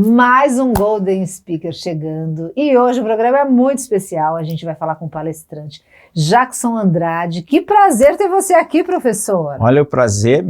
Mais um Golden Speaker chegando e hoje o programa é muito especial, a gente vai falar com o palestrante Jackson Andrade. Que prazer ter você aqui, professor. Olha, o prazer,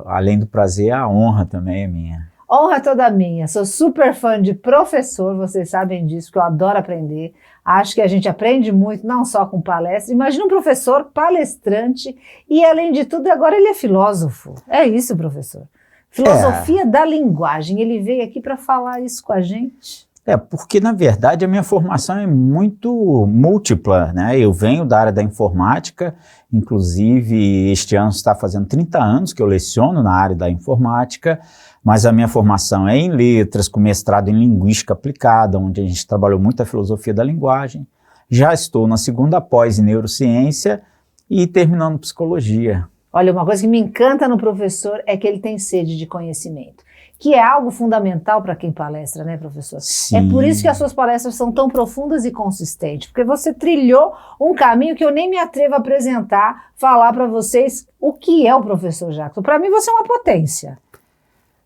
além do prazer, a honra também é minha. Honra toda minha, sou super fã de professor, vocês sabem disso, que eu adoro aprender. Acho que a gente aprende muito, não só com palestra. Imagina um professor palestrante e, além de tudo, agora ele é filósofo. É isso, professor. Filosofia da linguagem. Ele veio aqui para falar isso com a gente. Porque, na verdade, a minha formação é muito múltipla, né? Eu venho da área da informática, inclusive este ano está fazendo 30 anos que eu leciono na área da informática, mas a minha formação é em letras, com mestrado em linguística aplicada, onde a gente trabalhou muito a filosofia da linguagem. Já estou na segunda pós em neurociência e terminando psicologia. Olha, uma coisa que me encanta no professor é que ele tem sede de conhecimento, que é algo fundamental para quem palestra, né, professor? Sim. É por isso que as suas palestras são tão profundas e consistentes, porque você trilhou um caminho que eu nem me atrevo a apresentar, falar para vocês o que é o professor Jackson. Para mim, você é uma potência.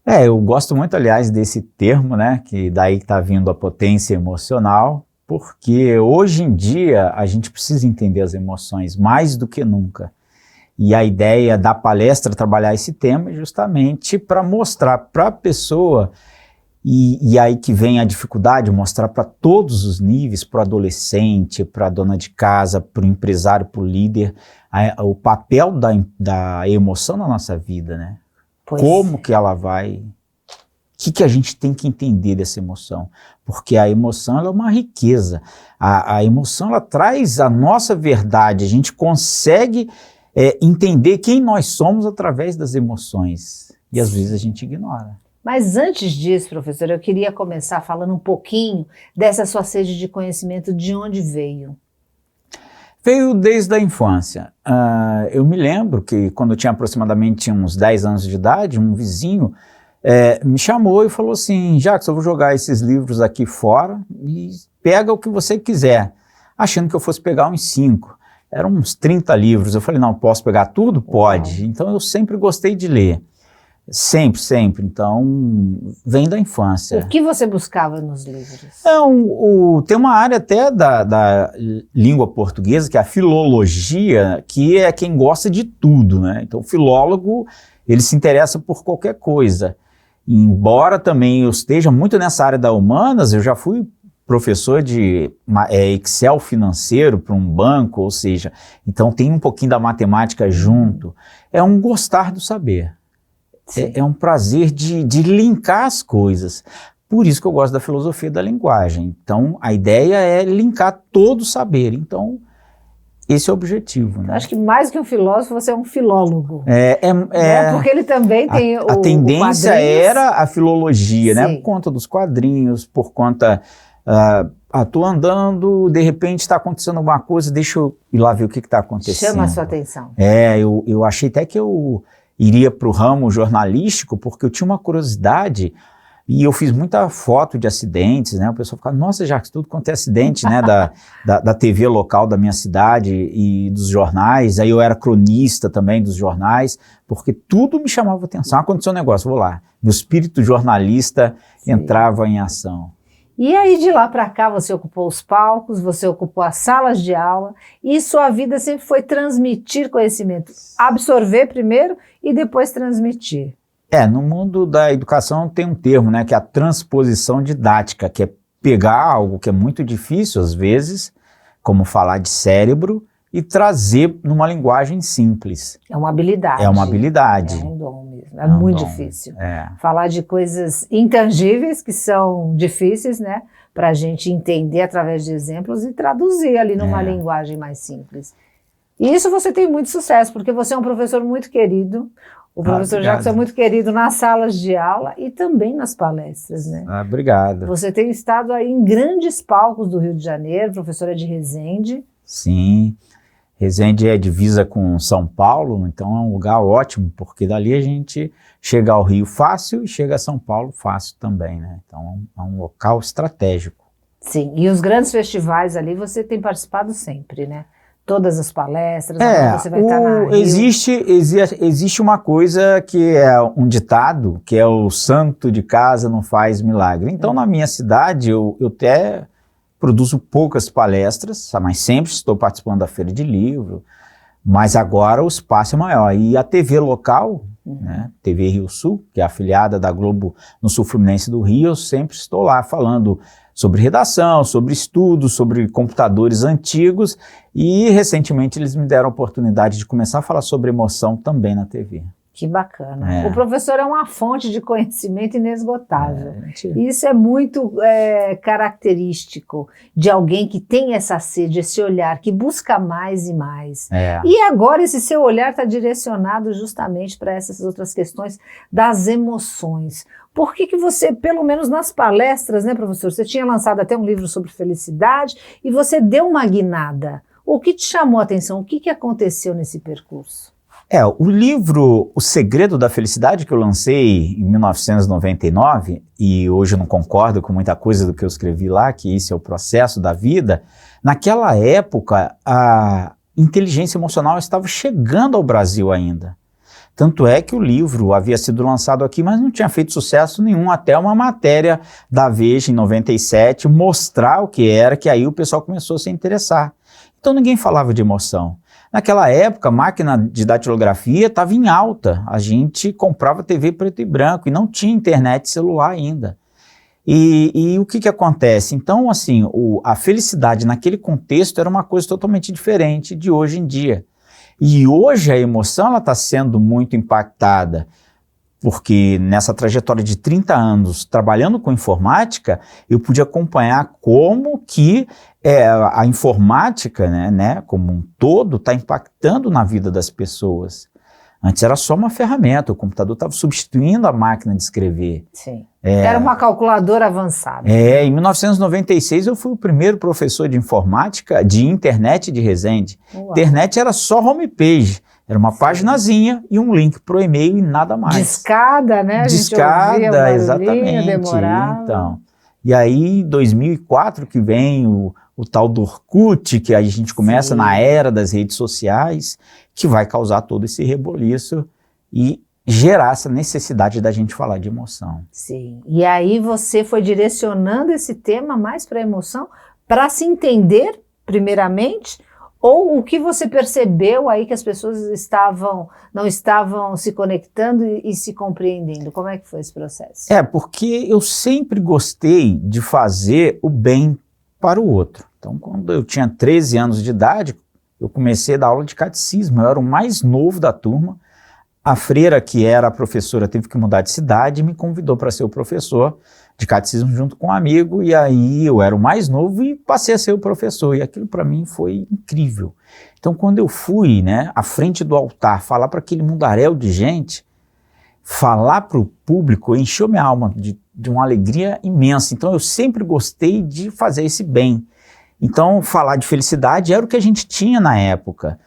Eu gosto muito, aliás, desse termo, né, que daí está vindo a potência emocional, porque hoje em dia a gente precisa entender as emoções mais do que nunca. E a ideia da palestra trabalhar esse tema é justamente para mostrar para a pessoa, e aí que vem a dificuldade, mostrar para todos os níveis, para o adolescente, para a dona de casa, para o empresário, para o líder, o papel da emoção na nossa vida, né? Como que ela vai... O que a gente tem que entender dessa emoção? Porque a emoção ela é uma riqueza. A emoção ela traz a nossa verdade, a gente consegue... entender quem nós somos através das emoções. E às vezes a gente ignora. Mas antes disso, professor, eu queria começar falando um pouquinho dessa sua sede de conhecimento, de onde veio? Veio desde a infância. Eu me lembro que quando eu tinha aproximadamente uns 10 anos de idade, um vizinho me chamou e falou assim: Jackson, eu vou jogar esses livros aqui fora e pega o que você quiser. Achando que eu fosse pegar uns 5. Eram uns 30 livros. Eu falei, não, posso pegar tudo? Pode. Então eu sempre gostei de ler. Sempre, sempre. Então, vem da infância. O que você buscava nos livros? Tem uma área até da língua portuguesa, que é a filologia, que é quem gosta de tudo, né? Então, o filólogo, ele se interessa por qualquer coisa. Embora também eu esteja muito nessa área da humanas, eu já fui professor de Excel financeiro para um banco, ou seja, então tem um pouquinho da matemática junto. É um gostar do saber. É um prazer de linkar as coisas. Por isso que eu gosto da filosofia da linguagem. Então, a ideia é linkar todo o saber. Então, esse é o objetivo. Né? Eu acho que mais que um filósofo, você é um filólogo. Porque ele também tem a tendência era a filologia, Sim. né? Por conta dos quadrinhos, por conta... tô andando, de repente está acontecendo alguma coisa, deixa eu ir lá ver o que está acontecendo. Chama a sua atenção. Eu achei até que eu iria para o ramo jornalístico, porque eu tinha uma curiosidade, e eu fiz muita foto de acidentes, né? O pessoal ficava, nossa, Jacques, tudo quanto é acidente, né? da TV local da minha cidade e dos jornais. Aí eu era cronista também dos jornais, porque tudo me chamava atenção. Aconteceu um negócio, vou lá. Meu espírito jornalista entrava em ação. E aí de lá para cá você ocupou os palcos, você ocupou as salas de aula e sua vida sempre foi transmitir conhecimento, absorver primeiro e depois transmitir. No mundo da educação tem um termo, né, que é a transposição didática, que é pegar algo que é muito difícil às vezes, como falar de cérebro, e trazer numa linguagem simples. É uma habilidade. É uma habilidade. É um dom mesmo. É muito difícil. Falar de coisas intangíveis que são difíceis, né? Para a gente entender através de exemplos e traduzir ali numa linguagem mais simples. E isso você tem muito sucesso, porque você é um professor muito querido. O professor Jackson é muito querido nas salas de aula e também nas palestras, né? Obrigado. Você tem estado aí em grandes palcos do Rio de Janeiro, professora de Resende. Sim. Resende é divisa com São Paulo, então é um lugar ótimo, porque dali a gente chega ao Rio fácil e chega a São Paulo fácil também, né? Então é um local estratégico. Sim, e os grandes festivais ali você tem participado sempre, né? todas as palestras, agora você vai estar na Rio. Existe uma coisa que é um ditado, que é o santo de casa não faz milagre. Então, na minha cidade, eu até produzo poucas palestras, mas sempre estou participando da Feira de Livro, mas agora o espaço é maior. E a TV local, né, TV Rio Sul, que é afiliada da Globo no Sul Fluminense do Rio, eu sempre estou lá falando sobre redação, sobre estudos, sobre computadores antigos, e recentemente eles me deram a oportunidade de começar a falar sobre emoção também na TV. Que bacana. O professor é uma fonte de conhecimento inesgotável. Isso é muito característico de alguém que tem essa sede, esse olhar, que busca mais e mais. E agora esse seu olhar está direcionado justamente para essas outras questões das emoções. Por que você, pelo menos nas palestras, né, professor, você tinha lançado até um livro sobre felicidade e você deu uma guinada. O que te chamou a atenção? O que aconteceu nesse percurso? O livro O Segredo da Felicidade, que eu lancei em 1999, e hoje eu não concordo com muita coisa do que eu escrevi lá, que esse é o processo da vida, naquela época a inteligência emocional estava chegando ao Brasil ainda. Tanto é que o livro havia sido lançado aqui, mas não tinha feito sucesso nenhum, até uma matéria da Veja em 97 mostrar o que era, que aí o pessoal começou a se interessar. Então ninguém falava de emoção. Naquela época, a máquina de datilografia estava em alta, a gente comprava TV preto e branco e não tinha internet celular ainda. E o que acontece? Então, assim, a felicidade naquele contexto era uma coisa totalmente diferente de hoje em dia. E hoje a emoção está sendo muito impactada, porque nessa trajetória de 30 anos trabalhando com informática, eu pude acompanhar como que a informática, né, como um todo, está impactando na vida das pessoas. Antes era só uma ferramenta, o computador estava substituindo a máquina de escrever. Sim. Era uma calculadora avançada. Em 1996 eu fui o primeiro professor de informática de internet de Resende. Uau. Internet era só homepage, era uma paginazinha e um link para o e-mail e nada mais. Discada, né? Discada, exatamente. Demorava. Então, e aí em 2004 que vem o tal do Orkut, que a gente começa na era das redes sociais, que vai causar todo esse reboliço e gerar essa necessidade da gente falar de emoção. Sim, e aí você foi direcionando esse tema mais para a emoção, para se entender, primeiramente, ou o que você percebeu aí que as pessoas não estavam se conectando e se compreendendo? Como é que foi esse processo? Porque eu sempre gostei de fazer o bem para o outro. Então, quando eu tinha 13 anos de idade, eu comecei a dar aula de catecismo, eu era o mais novo da turma. A freira, que era a professora, teve que mudar de cidade e me convidou para ser o professor de catecismo junto com um amigo, e aí eu era o mais novo e passei a ser o professor, e aquilo para mim foi incrível. Então, quando eu fui, né, à frente do altar, falar para aquele mundaréu de gente, falar para o público, encheu minha alma de uma alegria imensa. Então, eu sempre gostei de fazer esse bem. Então, falar de felicidade era o que a gente tinha na época.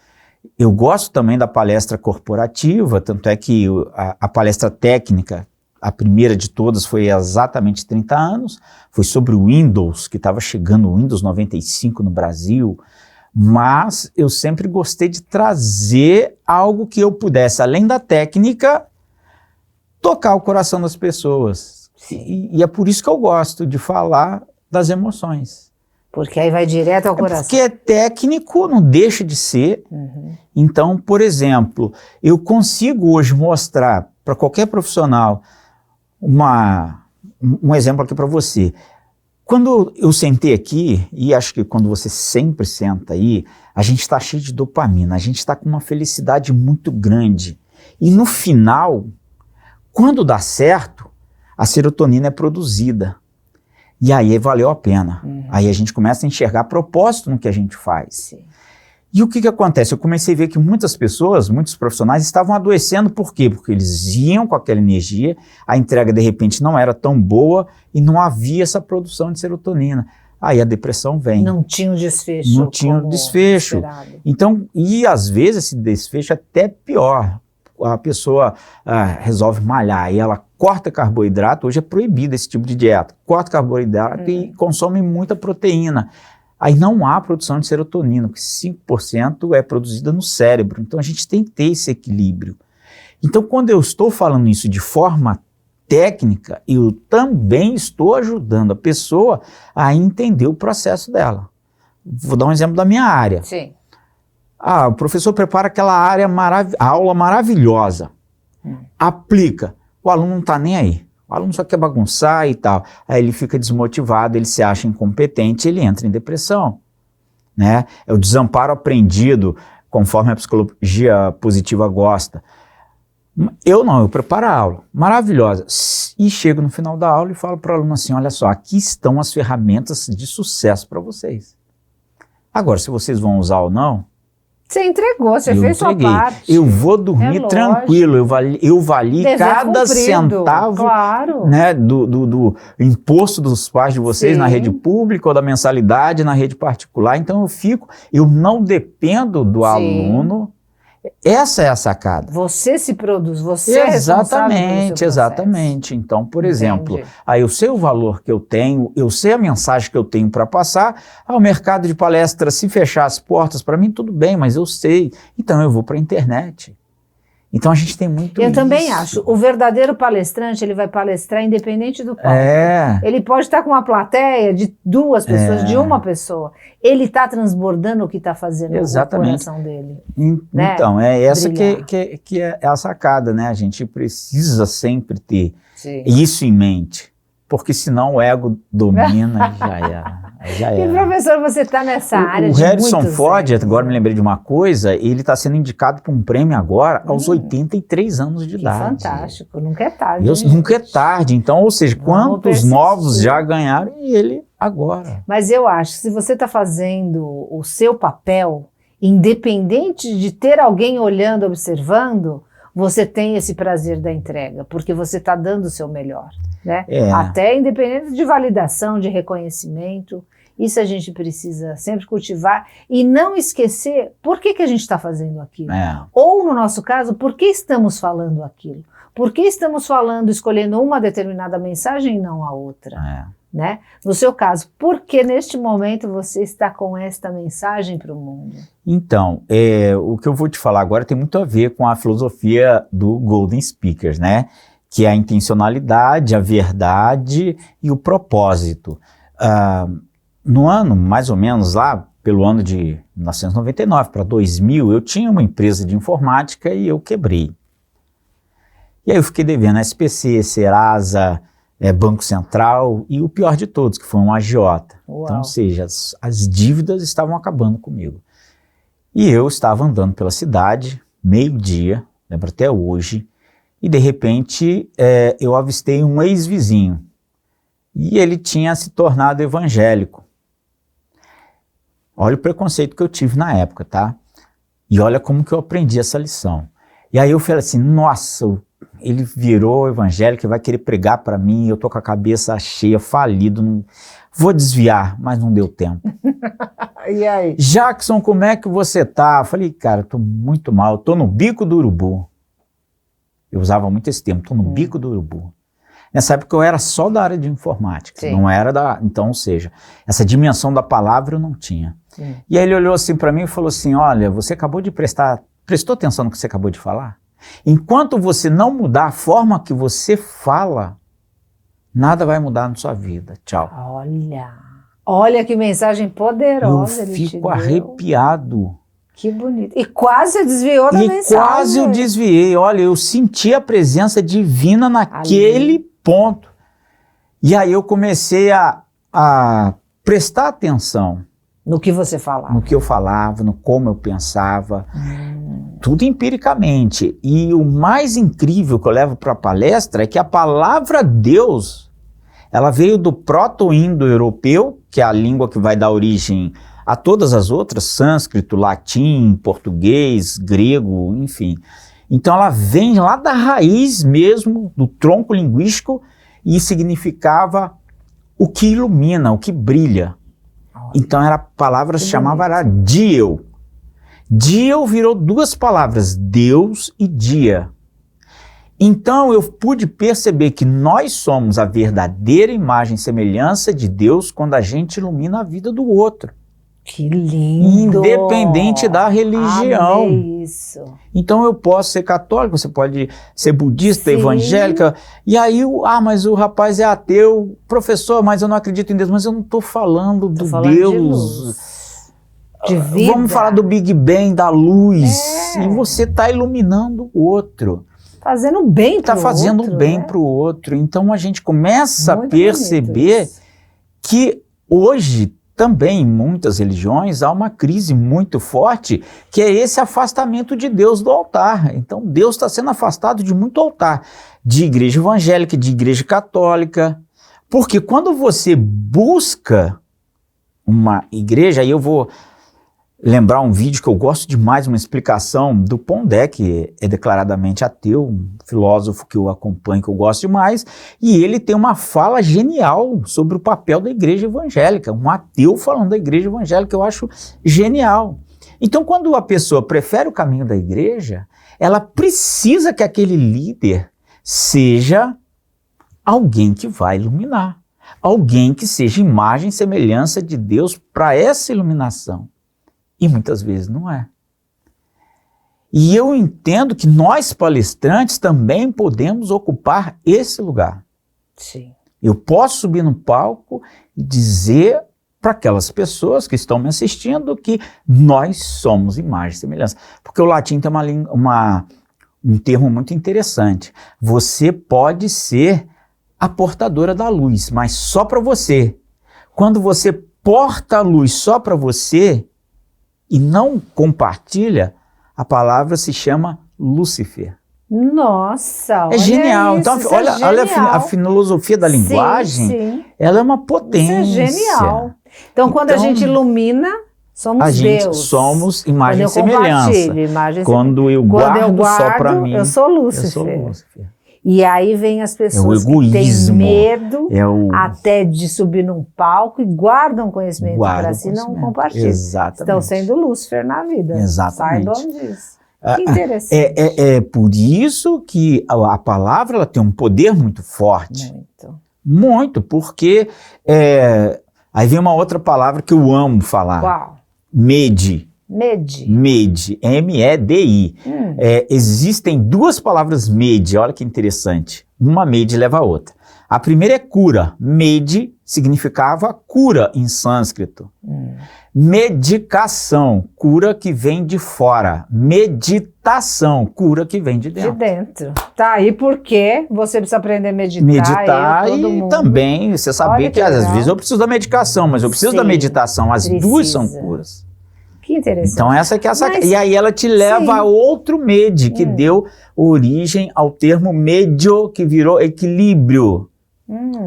Eu gosto também da palestra corporativa, tanto é que a palestra técnica, a primeira de todas, foi há exatamente 30 anos, foi sobre o Windows, que estava chegando o Windows 95 no Brasil, mas eu sempre gostei de trazer algo que eu pudesse, além da técnica, tocar o coração das pessoas. E é por isso que eu gosto de falar das emoções. Porque aí vai direto ao coração. Porque é técnico, não deixa de ser. Então, por exemplo, eu consigo hoje mostrar para qualquer profissional um exemplo aqui para você. Quando eu sentei aqui, e acho que quando você sempre senta aí, a gente está cheio de dopamina, a gente está com uma felicidade muito grande. E no final, quando dá certo, a serotonina é produzida. E aí valeu a pena. Aí a gente começa a enxergar propósito no que a gente faz. Sim. E o que acontece? Eu comecei a ver que muitas pessoas, muitos profissionais estavam adoecendo. Por quê? Porque eles iam com aquela energia, a entrega de repente não era tão boa e não havia essa produção de serotonina. Aí a depressão vem. Não tinha um desfecho. Não tinha um desfecho. Esperado. Então, e às vezes esse desfecho é até pior. A pessoa resolve malhar e ela corta carboidrato. Hoje é proibido esse tipo de dieta. Corta carboidrato e consome muita proteína. aí não há produção de serotonina, porque 5% é produzida no cérebro. Então a gente tem que ter esse equilíbrio. Então quando eu estou falando isso de forma técnica, eu também estou ajudando a pessoa a entender o processo dela. Vou dar um exemplo da minha área. Sim. O professor prepara aquela aula maravilhosa, aplica, o aluno não está nem aí. O aluno só quer bagunçar e tal. Aí ele fica desmotivado, ele se acha incompetente, ele entra em depressão, né? É o desamparo aprendido, conforme a psicologia positiva gosta. Eu preparo a aula, maravilhosa. E chego no final da aula e falo para o aluno assim, olha só, aqui estão as ferramentas de sucesso para vocês. Agora, se vocês vão usar ou não, você entregou, você fez sua parte. Eu vou dormir tranquilo, eu vali cada cumprido, centavo, claro, né, do imposto dos pais de vocês. Sim. Na rede pública ou da mensalidade na rede particular. Então eu não dependo do Sim. aluno. Essa é a sacada. Você se produz, você é responsável pelo seu processo. Exatamente. Então, por exemplo, aí eu sei o valor que eu tenho, eu sei a mensagem que eu tenho para passar. O mercado de palestra, se fechar as portas, para mim tudo bem, mas eu sei. Então eu vou para a internet. Então a gente tem muito Eu também acho. O verdadeiro palestrante, ele vai palestrar independente do palco. Ele pode estar com uma plateia de 2 pessoas, de uma pessoa. Ele está transbordando o que está fazendo no coração dele. Então, é essa que é a sacada, né? A gente precisa sempre ter isso em mente. Porque senão o ego domina e já é. E professor, você está nessa área de Harrison Ford, agora me lembrei de uma coisa, ele está sendo indicado para um prêmio agora aos 83 anos de idade. Fantástico, nunca é tarde. Nunca é tarde, então, ou seja, quantos novos já ganharam e ele agora. Mas eu acho que se você está fazendo o seu papel, independente de ter alguém olhando, observando, você tem esse prazer da entrega, porque você está dando o seu melhor. Né? Até independente de validação, de reconhecimento, isso a gente precisa sempre cultivar e não esquecer por que a gente está fazendo aquilo. Ou, no nosso caso, por que estamos falando aquilo? Por que estamos falando, escolhendo uma determinada mensagem e não a outra? Né? No seu caso, por que neste momento você está com esta mensagem para o mundo? Então, o que eu vou te falar agora tem muito a ver com a filosofia do Golden Speakers, né? Que é a intencionalidade, a verdade e o propósito. No ano, mais ou menos lá, pelo ano de 1999 para 2000, eu tinha uma empresa de informática e eu quebrei. E aí eu fiquei devendo SPC, Serasa, Banco Central e o pior de todos, que foi um agiota. Então, ou seja, as dívidas estavam acabando comigo. E eu estava andando pela cidade, meio-dia, lembro até hoje, e de repente eu avistei um ex-vizinho. E ele tinha se tornado evangélico. Olha o preconceito que eu tive na época, tá? E olha como que eu aprendi essa lição. E aí eu falei assim, nossa, ele virou evangélico e vai querer pregar para mim, eu tô com a cabeça cheia, falido, não... vou desviar, mas não deu tempo. E aí? Jackson, como é que você tá? Eu falei, cara, eu tô muito mal, eu tô no bico do urubu. Eu usava muito esse termo, tô no bico do urubu. Nessa época eu era só da área de informática, não era da... Então, ou seja, essa dimensão da palavra eu não tinha. E aí ele olhou assim para mim e falou assim, olha, você acabou de prestou atenção no que você acabou de falar? Enquanto você não mudar a forma que você fala, nada vai mudar na sua vida. Tchau. Olha que mensagem poderosa ele te deu. Eu fico arrepiado. Que bonito. E quase desviou da mensagem. E quase eu desviei. Olha, eu senti a presença divina naquele ponto. E aí eu comecei a prestar atenção. No que você falava. No que eu falava, no como eu pensava. Tudo empiricamente. E o mais incrível que eu levo para a palestra é que a palavra Deus, ela veio do proto-indo-europeu, que é a língua que vai dar origem a todas as outras, sânscrito, latim, português, grego, enfim. Então ela vem lá da raiz mesmo, do tronco linguístico, e significava o que ilumina, o que brilha. Então a palavra se chamava Diel. Diel virou 2 palavras, Deus e dia. Então eu pude perceber que nós somos a verdadeira imagem e semelhança de Deus quando a gente ilumina a vida do outro. Que lindo! Independente da religião. Amei isso. Então eu posso ser católico, você pode ser budista, Sim. evangélica, e aí, mas o rapaz é ateu, professor, mas eu não acredito em Deus, mas eu não estou falando do Deus. De luz, de vida. Vamos falar do Big Bang, da luz, e você está iluminando o outro. Fazendo bem para o outro. Está fazendo bem para o outro. Então a gente começa a perceber que hoje também em muitas religiões há uma crise muito forte, que é esse afastamento de Deus do altar. Então Deus está sendo afastado de muito altar, de igreja evangélica, de igreja católica, porque quando você busca uma igreja, aí eu vou lembrar um vídeo que eu gosto demais, uma explicação do Pondé, que é declaradamente ateu, um filósofo que eu acompanho, que eu gosto demais, e ele tem uma fala genial sobre o papel da igreja evangélica, um ateu falando da igreja evangélica, eu acho genial. Então, quando a pessoa prefere o caminho da igreja, ela precisa que aquele líder seja alguém que vai iluminar, alguém que seja imagem e semelhança de Deus para essa iluminação. E muitas vezes não é. E eu entendo que nós palestrantes também podemos ocupar esse lugar. Sim. Eu posso subir no palco e dizer para aquelas pessoas que estão me assistindo que nós somos imagem e semelhança. Porque o latim tem um termo muito interessante. Você pode ser a portadora da luz, mas só para você. Quando você porta a luz só para você, e não compartilha, a palavra se chama Lúcifer. Nossa, é genial. Isso, então, olha a filosofia da linguagem, sim. Ela é uma potência. Isso é genial. Então, quando a gente ilumina, somos Deus. Somos imagem e semelhança. Quando eu guardo só para mim, eu sou Lúcifer. E aí vem as pessoas que têm medo até de subir num palco e guardam conhecimento para si e não compartilham. Exatamente. Estão sendo Lúcifer na vida. Exatamente. Saibam disso. Que interessante. É por isso que a palavra ela tem um poder muito forte. Muito, porque aí vem uma outra palavra que eu amo falar. Qual? Medi. Medi, M-E-D-I. Existem duas palavras medi, olha que interessante. Uma medi leva a outra. A primeira é cura. Medi significava cura em sânscrito. Medicação, cura que vem de fora. Meditação, cura que vem de dentro. De dentro. Tá aí porque você precisa aprender a meditar. Meditar e também você saber que às vezes eu preciso da medicação, mas eu preciso da meditação. As duas são curas. Que interessante. Então e aí ela te leva a outro medi, que deu origem ao termo medio, que virou equilíbrio.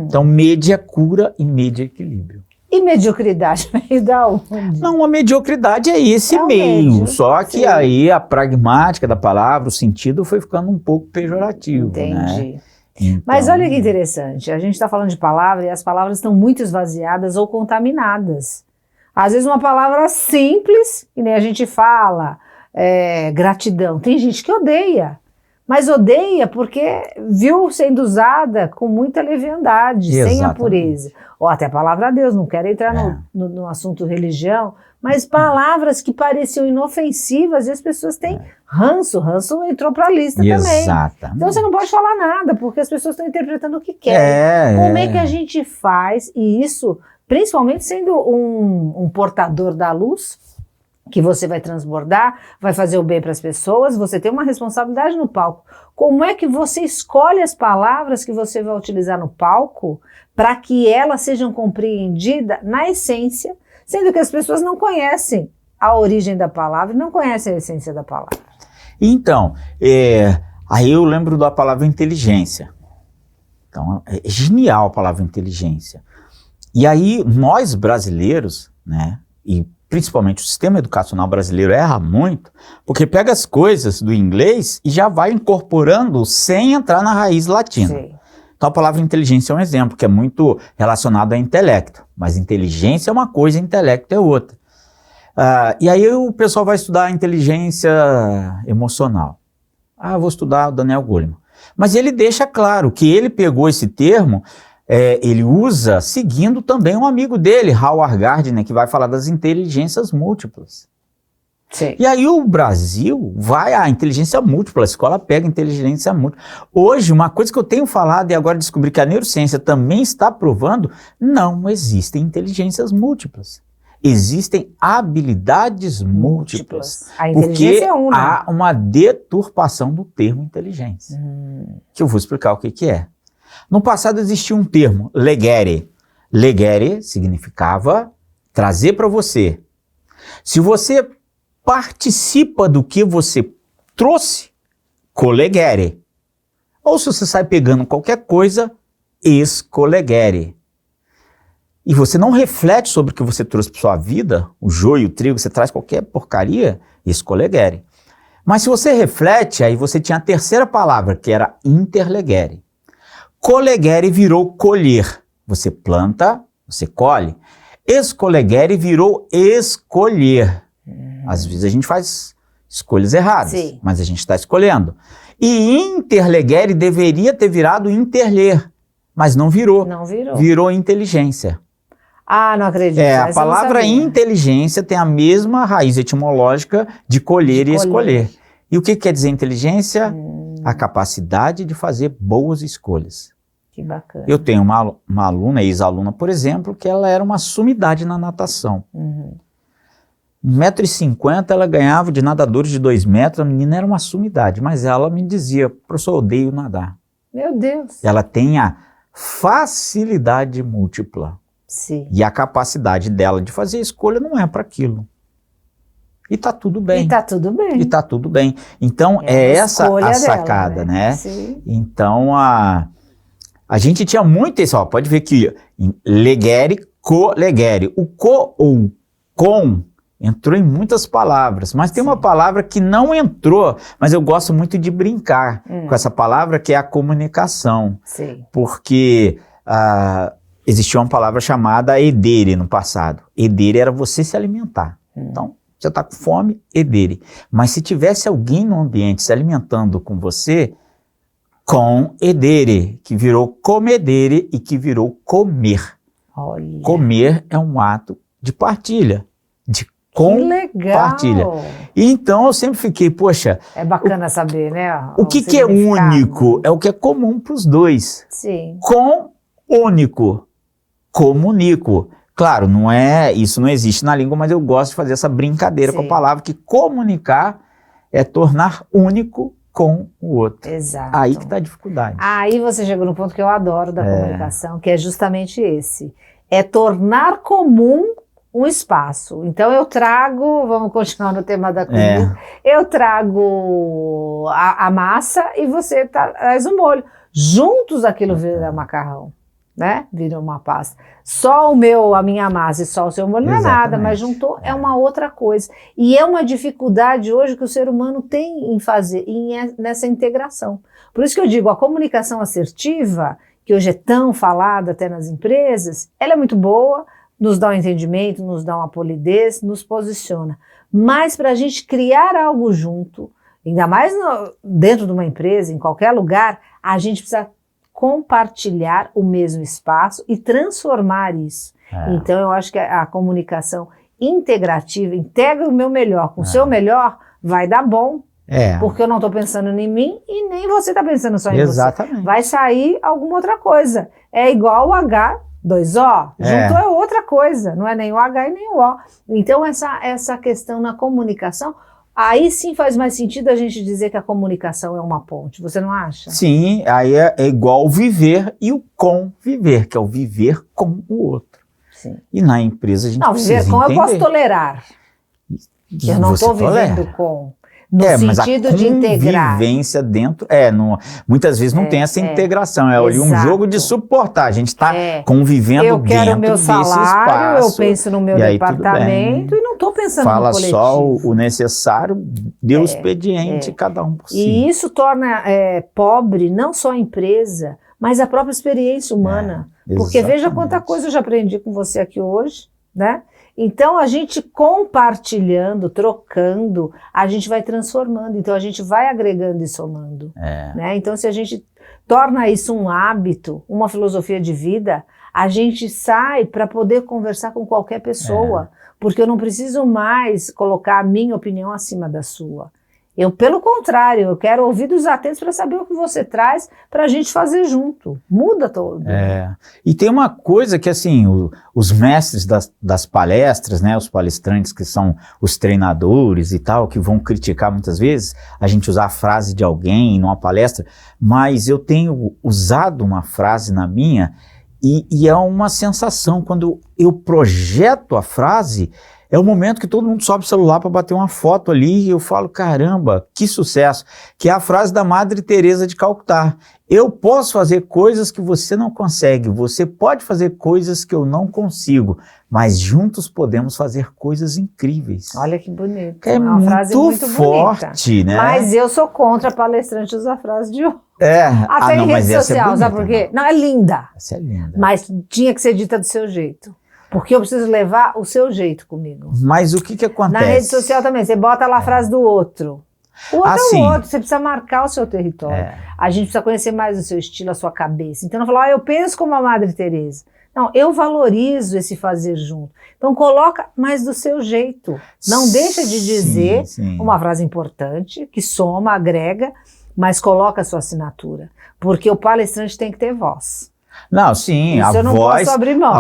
Então medi é cura e medi é equilíbrio. E mediocridade veio da onde? Não, a mediocridade é esse meio, só que aí a pragmática da palavra, o sentido foi ficando um pouco pejorativo. Entendi. Né? Então, mas olha que interessante, a gente está falando de palavra e as palavras estão muito esvaziadas ou contaminadas. Às vezes uma palavra simples, que nem a gente fala, gratidão. Tem gente que odeia, mas odeia porque viu sendo usada com muita leviandade, sem a pureza. Ou até a palavra Deus, não quero entrar no assunto religião, mas palavras que pareciam inofensivas e as pessoas têm ranço. Ranço entrou para a lista também. Então você não pode falar nada, porque as pessoas estão interpretando o que querem. Como é que a gente faz, e isso... Principalmente sendo um portador da luz, que você vai transbordar, vai fazer o bem para as pessoas, você tem uma responsabilidade no palco. Como é que você escolhe as palavras que você vai utilizar no palco para que elas sejam compreendidas na essência, sendo que as pessoas não conhecem a origem da palavra, não conhecem a essência da palavra? Então, aí eu lembro da palavra inteligência. Então, é genial a palavra inteligência. E aí, nós brasileiros, né, e principalmente o sistema educacional brasileiro erra muito, porque pega as coisas do inglês e já vai incorporando sem entrar na raiz latina. Sim. Então a palavra inteligência é um exemplo, que é muito relacionado a intelecto, mas inteligência é uma coisa, intelecto é outra. E aí o pessoal vai estudar inteligência emocional. Vou estudar o Daniel Goleman. Mas ele deixa claro que ele pegou esse termo ele usa seguindo também um amigo dele, Howard Gardner, que vai falar das inteligências múltiplas. Sim. E aí o Brasil vai à inteligência múltipla, a escola pega inteligência múltipla. Hoje, uma coisa que eu tenho falado e agora descobri que a neurociência também está provando, não existem inteligências múltiplas. Existem habilidades múltiplas. A inteligência é uma. Há uma deturpação do termo inteligência. Que eu vou explicar o que é. No passado existia um termo, legere. Legere significava trazer para você. Se você participa do que você trouxe, collegere. Ou se você sai pegando qualquer coisa, excollegere. E você não reflete sobre o que você trouxe para sua vida, o joio, o trigo, você traz qualquer porcaria, excollegere. Mas se você reflete, aí você tinha a terceira palavra, que era interlegere. Collegere virou colher. Você planta, você colhe. Excollegere virou escolher. Às vezes a gente faz escolhas erradas, sim, mas a gente está escolhendo. E interlegere deveria ter virado interler, mas não virou. Não virou. Virou inteligência. Ah, não acredito. A palavra inteligência tem a mesma raiz etimológica de colher e escolher. E o que quer dizer inteligência? A capacidade de fazer boas escolhas. Que bacana. Eu tenho uma aluna, ex-aluna, por exemplo, que ela era uma sumidade na natação. 1,50 m ela ganhava de nadadores de 2 metros, a menina era uma sumidade, mas ela me dizia, professor, eu odeio nadar. Meu Deus. Ela tem a facilidade múltipla. Sim. E a capacidade dela de fazer escolha não é para aquilo. E tá tudo bem. E tá tudo bem. E tá tudo bem. Então, é essa a sacada, dela, né? Sim. Então, a gente tinha muito isso, ó, pode ver que legere, collegere. O co ou com entrou em muitas palavras, mas tem uma palavra que não entrou, mas eu gosto muito de brincar com essa palavra, que é a comunicação. Sim. Porque existia uma palavra chamada edere no passado. Edere era você se alimentar. Então, você está com fome, edere. Mas se tivesse alguém no ambiente se alimentando com você, com edere, que virou comedere e que virou comer. Olha. Comer é um ato de partilha, de compartilha. E então eu sempre fiquei, poxa... É bacana saber, né? O que é único? É o que é comum para os dois. Sim. Com único, comunico. Claro, isso não existe na língua, mas eu gosto de fazer essa brincadeira com a palavra, que comunicar é tornar único com o outro. Exato. Aí que está a dificuldade. Aí você chegou no ponto que eu adoro da comunicação, que é justamente esse. É tornar comum um espaço. Então eu trago, vamos continuar no tema da comida, eu trago a massa e você traz o molho. Juntos aquilo vira macarrão, né? Vira uma pasta. Só a minha massa e só o seu molho não é nada, mas juntou é uma outra coisa. E é uma dificuldade hoje que o ser humano tem em fazer, nessa integração. Por isso que eu digo, a comunicação assertiva, que hoje é tão falada até nas empresas, ela é muito boa, nos dá um entendimento, nos dá uma polidez, nos posiciona. Mas para a gente criar algo junto, ainda mais dentro de uma empresa, em qualquer lugar, a gente precisa compartilhar o mesmo espaço e transformar isso. Então eu acho que a comunicação integrativa, integra o meu melhor com o seu melhor, vai dar bom. Porque eu não estou pensando em mim e nem você está pensando só em você. Vai sair alguma outra coisa. É igual o H2O, junto é outra coisa, não é nem o H e nem o O. Então essa questão na comunicação, aí sim faz mais sentido a gente dizer que a comunicação é uma ponte, você não acha? Sim, aí é igual o viver e o conviver, que é o viver com o outro. Sim. E na empresa a gente precisa viver com entender. Eu posso tolerar, eu não estou vivendo com... No sentido de integrar. Mas a convivência dentro, muitas vezes não tem essa integração, ali um jogo de suportar, a gente está convivendo dentro desse espaço. Eu quero o meu salário, eu penso no meu departamento e não estou pensando no coletivo. Fala só o necessário, dê o expediente, cada um por si. E isso torna pobre não só a empresa, mas a própria experiência humana. Porque veja quanta coisa eu já aprendi com você aqui hoje, né? Então, a gente compartilhando, trocando, a gente vai transformando. Então, a gente vai agregando e somando. Né? Então, se a gente torna isso um hábito, uma filosofia de vida, a gente sai para poder conversar com qualquer pessoa. Porque eu não preciso mais colocar a minha opinião acima da sua. Eu, pelo contrário, eu quero ouvidos atentos para saber o que você traz para a gente fazer junto. Muda todo. E tem uma coisa que, assim, os mestres das palestras, né, os palestrantes que são os treinadores e tal, que vão criticar muitas vezes a gente usar a frase de alguém numa palestra, mas eu tenho usado uma frase na minha e é uma sensação, quando eu projeto a frase, é o momento que todo mundo sobe o celular para bater uma foto ali e eu falo, caramba, que sucesso, que é a frase da Madre Teresa de Calcutá. Eu posso fazer coisas que você não consegue, você pode fazer coisas que eu não consigo, mas juntos podemos fazer coisas incríveis. Olha que bonito. É uma frase muito forte, né? Mas eu sou contra palestrante usar frase de outro. Até em rede social, sabe por quê? Não, é linda. Essa é linda. Mas tinha que ser dita do seu jeito. Porque eu preciso levar o seu jeito comigo. Mas o que acontece? Na rede social também, você bota lá a frase do outro. O outro é o outro, você precisa marcar o seu território. A gente precisa conhecer mais o seu estilo, a sua cabeça. Então não falar, eu penso como a Madre Teresa. Não, eu valorizo esse fazer junto. Então coloca mais do seu jeito. Não deixa de dizer uma frase importante, que soma, agrega, mas coloca a sua assinatura. Porque o palestrante tem que ter voz. Não, sim, a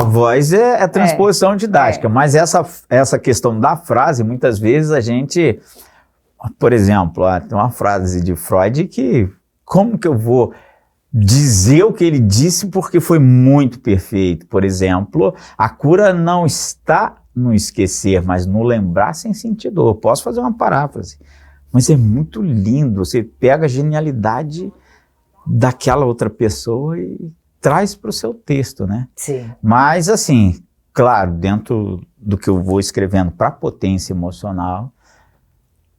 voz é transposição didática, mas essa questão da frase, muitas vezes a gente, por exemplo, tem uma frase de Freud que, como que eu vou dizer o que ele disse porque foi muito perfeito? Por exemplo, a cura não está no esquecer, mas no lembrar sem sentir dor. Posso fazer uma paráfrase, mas é muito lindo, você pega a genialidade daquela outra pessoa e traz para o seu texto, né? Sim. Mas, assim, claro, dentro do que eu vou escrevendo para potência emocional,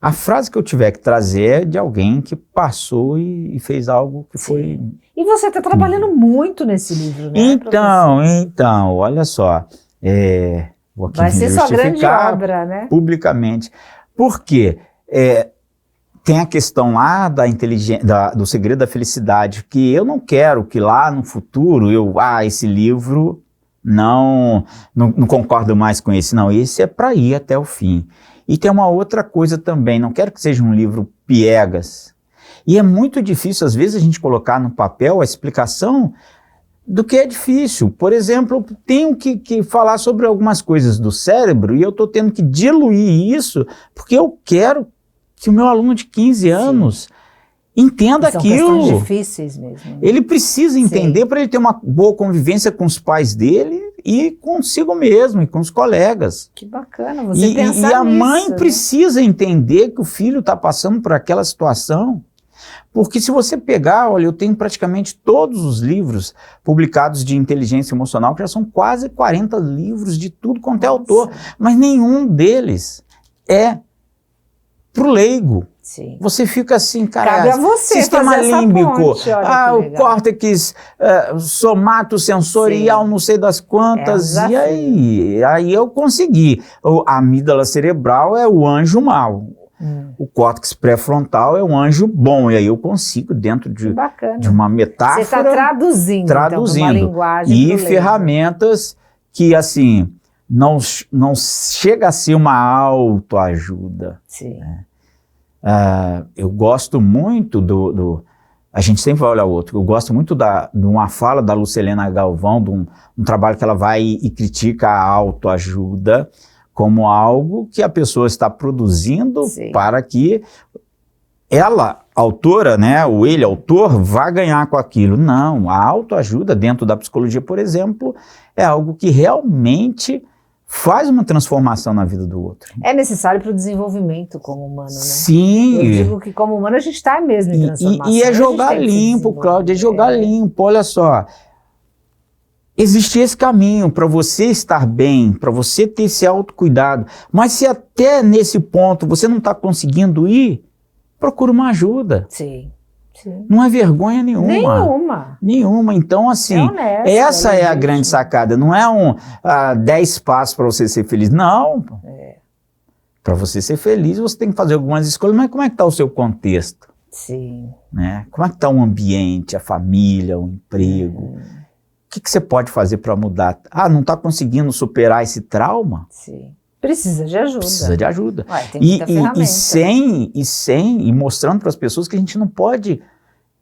a frase que eu tiver que trazer é de alguém que passou e fez algo que foi... E você está trabalhando muito nesse livro, né? Então, olha só, vou aqui vai ser sua grande obra, né? Publicamente. Por quê? Tem a questão lá do segredo da felicidade, que eu não quero que lá no futuro esse livro não concordo mais com esse, não, esse é para ir até o fim. E tem uma outra coisa também, não quero que seja um livro piegas. E é muito difícil, às vezes, a gente colocar no papel a explicação do que é difícil. Por exemplo, eu tenho que falar sobre algumas coisas do cérebro e eu estou tendo que diluir isso, porque eu quero que o meu aluno de 15 anos entenda aquilo. São questões difíceis mesmo. Ele precisa entender para ele ter uma boa convivência com os pais dele e consigo mesmo, e com os colegas. Que bacana você pensar nisso. E a mãe precisa entender que o filho está passando por aquela situação. Porque se você pegar, olha, eu tenho praticamente todos os livros publicados de inteligência emocional, que já são quase 40 livros de tudo quanto é autor, mas nenhum deles é pro leigo. Sim. Você fica assim, cara, cabe a você sistema límbico, ponte, o córtex somatosensorial, não sei das quantas, e aí eu consegui. A amígdala cerebral é o anjo mau, o córtex pré-frontal é o anjo bom, e aí eu consigo, dentro de uma metáfora... Você está traduzindo. Então, uma linguagem e ferramentas que, assim, não chega a ser uma autoajuda. Sim. Né? Eu gosto muito a gente sempre vai olhar o outro, eu gosto muito de uma fala da Lucilena Galvão, de um trabalho que ela vai e critica a autoajuda como algo que a pessoa está produzindo para que ela, autora, né, ou ele, autor, vá ganhar com aquilo. Não, a autoajuda dentro da psicologia, por exemplo, é algo que realmente faz uma transformação na vida do outro. É necessário para o desenvolvimento como humano, né? Sim. Eu digo que como humano a gente está mesmo em transformação. E é jogar limpo, Cláudia, é jogar limpo. Olha só, existe esse caminho para você estar bem, para você ter esse autocuidado, mas se até nesse ponto você não está conseguindo ir, procura uma ajuda. Sim. Sim. Não é vergonha nenhuma. Nenhuma. Então, assim, honesto, essa é a grande sacada. Não é 10 passos para você ser feliz. Não. Para você ser feliz, você tem que fazer algumas escolhas. Mas como é que está o seu contexto? Sim. Né? Como é que está o ambiente, a família, o emprego? O que você pode fazer para mudar? Não está conseguindo superar esse trauma? Sim. Precisa de ajuda. Precisa de ajuda. Tem muita ferramenta. E mostrando para as pessoas que a gente não pode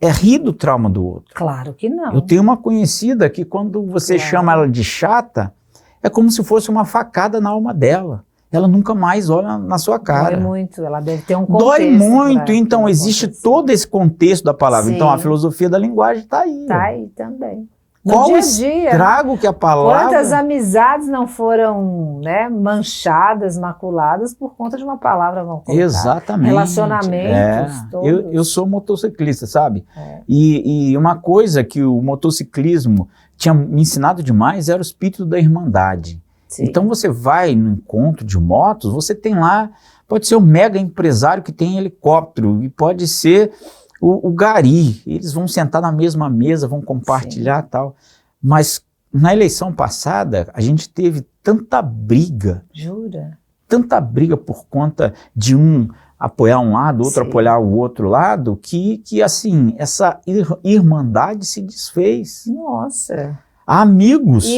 rir do trauma do outro. Claro que não. Eu tenho uma conhecida que quando você chama ela de chata, é como se fosse uma facada na alma dela. Ela nunca mais olha na sua cara. Dói muito, ela deve ter um contexto. Dói muito, então existe todo esse contexto da palavra. Sim. Então a filosofia da linguagem está aí. Está aí também. Qual o estrago que a palavra... Quantas amizades não foram, né, manchadas, maculadas por conta de uma palavra mal colocada? Exatamente. Relacionamentos todos. Eu sou motociclista, sabe? E uma coisa que o motociclismo tinha me ensinado demais era o espírito da irmandade. Sim. Então você vai no encontro de motos, você tem lá, pode ser o mega empresário que tem helicóptero, e pode ser o gari, eles vão sentar na mesma mesa, vão compartilhar e tal. Mas na eleição passada, a gente teve tanta briga. Jura? Tanta briga por conta de um apoiar um lado, outro apoiar o outro lado, que assim, essa irmandade se desfez. Nossa! Amigos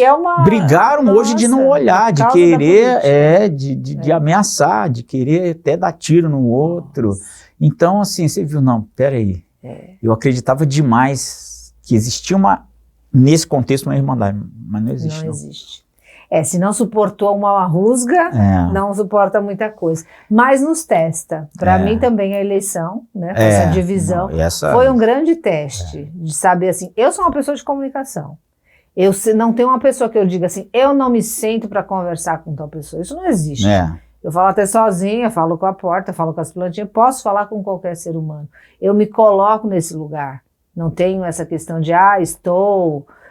brigaram hoje de não olhar, de querer, de ameaçar, de querer até dar tiro no outro. Nossa. Então, assim, você viu, não, peraí, eu acreditava demais que existia nesse contexto uma irmandade, mas não existe. Não existe. Se não suportou uma rusga, não suporta muita coisa. Mas nos testa. Para mim também a eleição, né, essa divisão, foi um grande teste de saber assim, eu sou uma pessoa de comunicação. Eu não tenho uma pessoa que eu diga assim, eu não me sento para conversar com tal pessoa. Isso não existe. Eu falo até sozinha, falo com a porta, falo com as plantinhas, posso falar com qualquer ser humano. Eu me coloco nesse lugar. Não tenho essa questão de,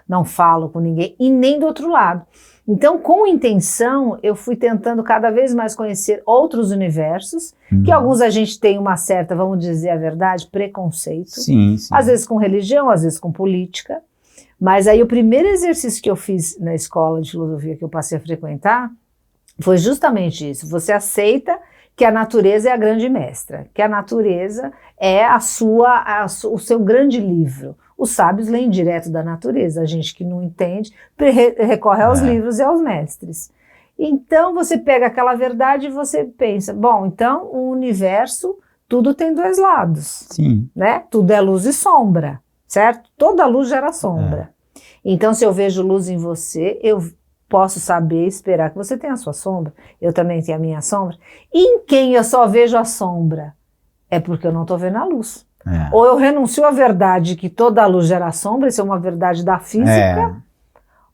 não falo com ninguém, e nem do outro lado. Então, com intenção, eu fui tentando cada vez mais conhecer outros universos, que alguns a gente tem uma certa, vamos dizer a verdade, preconceito. Sim. Às vezes com religião, às vezes com política. Mas aí o primeiro exercício que eu fiz na escola de filosofia que eu passei a frequentar foi justamente isso. Você aceita que a natureza é a grande mestra, que a natureza é o seu grande livro. Os sábios leem direto da natureza, a gente que não entende recorre aos livros e aos mestres. Então você pega aquela verdade e você pensa, bom, então o universo, tudo tem dois lados. Sim. Né? Tudo é luz e sombra, certo? Toda luz gera sombra. Então se eu vejo luz em você, eu posso saber, esperar que você tenha a sua sombra, eu também tenho a minha sombra. E em quem eu só vejo a sombra? É porque eu não estou vendo a luz. Ou eu renuncio à verdade que toda a luz gera sombra, isso é uma verdade da física,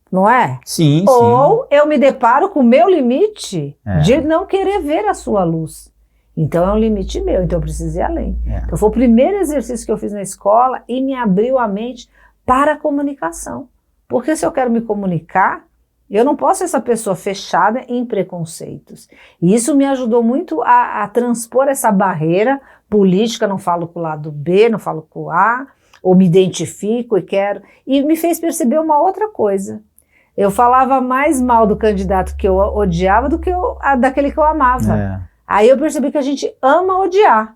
não é? Sim, Ou eu me deparo com o meu limite de não querer ver a sua luz. Então é um limite meu, então eu preciso ir além. Então foi o primeiro exercício que eu fiz na escola e me abriu a mente para a comunicação. Porque se eu quero me comunicar, eu não posso ser essa pessoa fechada em preconceitos. E isso me ajudou muito a transpor essa barreira política, não falo com o lado B, não falo com o A, ou me identifico e quero. E me fez perceber uma outra coisa. Eu falava mais mal do candidato que eu odiava do que daquele que eu amava. Aí eu percebi que a gente ama odiar.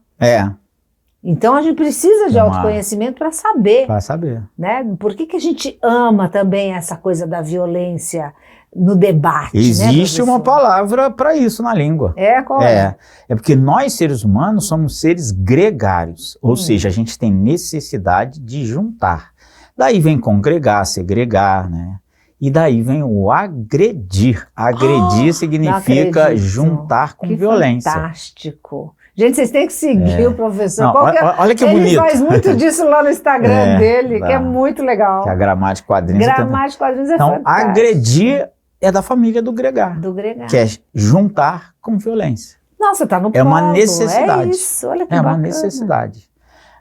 Então a gente precisa de autoconhecimento para saber. Para saber. Né? Por que a gente ama também essa coisa da violência no debate? Existe uma palavra para isso na língua. Qual é? É porque nós, seres humanos, somos seres gregários. Ou seja, a gente tem necessidade de juntar. Daí vem congregar, segregar, né? E daí vem o agredir. Agredir significa juntar com violência. Fantástico. Gente, vocês têm que seguir o professor. Não, olha que bonito. Ele faz muito disso lá no Instagram dele, que é muito legal. Que a Gramática Quadrinhos. Gramática Quadrinhos é fantástico. Então, agredir é da família do gregar. Do gregar. Que é juntar com violência. Nossa, tá no ponto. É uma necessidade. É isso, olha que bacana. Uma necessidade.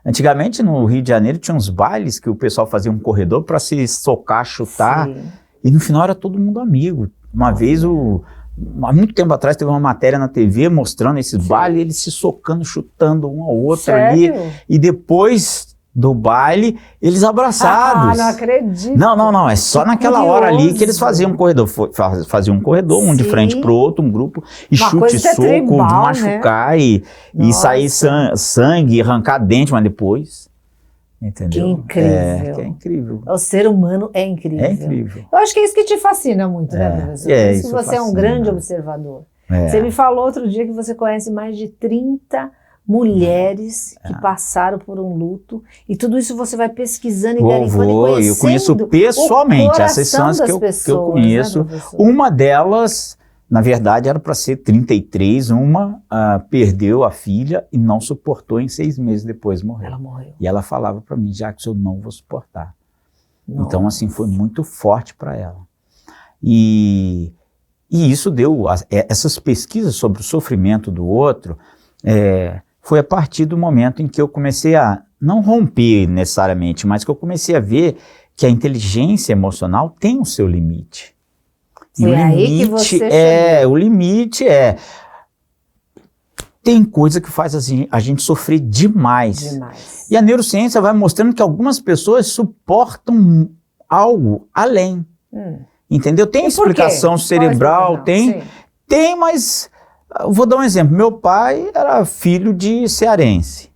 Antigamente, no Rio de Janeiro, tinha uns bailes que o pessoal fazia um corredor para se socar, chutar. Sim. E no final era todo mundo amigo. Uma vez, há muito tempo atrás, teve uma matéria na TV mostrando esses bailes, eles se socando, chutando um ao outro. Sério? Ali. E depois do baile, eles abraçados. Não acredito. Não, é só naquela hora ali que eles faziam um corredor, faziam um corredor, um de frente pro outro, um grupo, e chute, soco, tribal, machucar, né? e sair sangue, arrancar dente, mas depois, entendeu? Que incrível. Que é incrível. O ser humano é incrível. É incrível. Eu acho que é isso que te fascina muito, né, professor? Isso você fascina. É um grande observador. Você me falou outro dia que você conhece mais de 30 mulheres que passaram por um luto, e tudo isso você vai pesquisando e garimpando e conhecendo. Eu conheço pessoalmente, essas são as que eu conheço. Né, uma delas, na verdade, era para ser 33, uma perdeu a filha e não suportou, em 6 meses depois morreu. Ela morreu. E ela falava para mim, Jackson, eu não vou suportar. Nossa. Então, assim, foi muito forte para ela. E isso deu, essas pesquisas sobre o sofrimento do outro, foi a partir do momento em que eu comecei a, não romper necessariamente, mas que eu comecei a ver que a inteligência emocional tem o seu limite. Foi aí que você o limite tem coisa que faz a gente sofrer demais. E a neurociência vai mostrando que algumas pessoas suportam algo além. Entendeu? Tem explicação cerebral, tem, mas... Vou dar um exemplo. Meu pai era filho de cearense.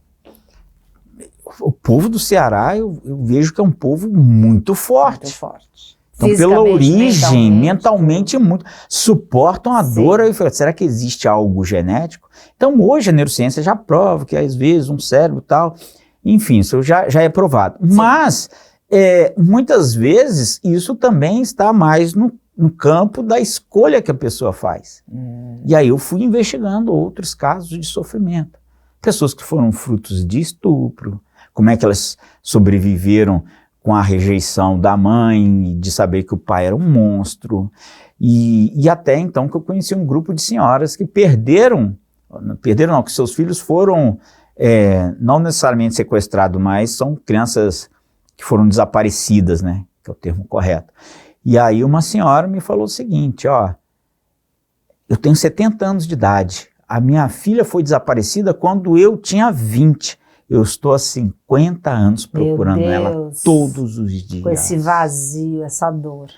O povo do Ceará, eu vejo que é um povo muito forte. Muito forte. Então, pela origem, mentalmente muito. Suportam a dor. Aí eu falei, será que existe algo genético? Então, hoje a neurociência já prova que, às vezes, um cérebro e tal... Enfim, isso já é provado. Sim. Mas, muitas vezes, isso também está mais no campo da escolha que a pessoa faz. E aí eu fui investigando outros casos de sofrimento. Pessoas que foram frutos de estupro, como é que elas sobreviveram com a rejeição da mãe, de saber que o pai era um monstro. E até então que eu conheci um grupo de senhoras que perderam não, que seus filhos foram não necessariamente sequestrados, mas são crianças que foram desaparecidas, né, que é o termo correto. E aí uma senhora me falou o seguinte, eu tenho 70 anos de idade, a minha filha foi desaparecida quando eu tinha 20, eu estou há 50 anos procurando ela todos os dias. Com esse vazio, essa dor.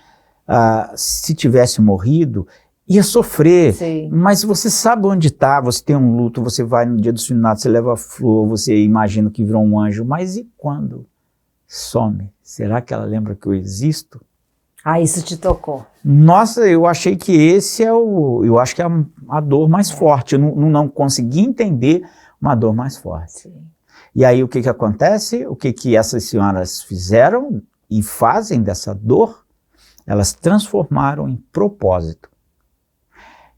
Se tivesse morrido, ia sofrer, mas você sabe onde está, você tem um luto, você vai no dia do finados, você leva a flor, você imagina que virou um anjo, mas e quando some? Será que ela lembra que eu existo? Isso te tocou. Nossa, eu achei que eu acho que é a dor mais forte, eu não consegui entender uma dor mais forte. Sim. E aí o que acontece? O que essas senhoras fizeram e fazem dessa dor? Elas transformaram em propósito.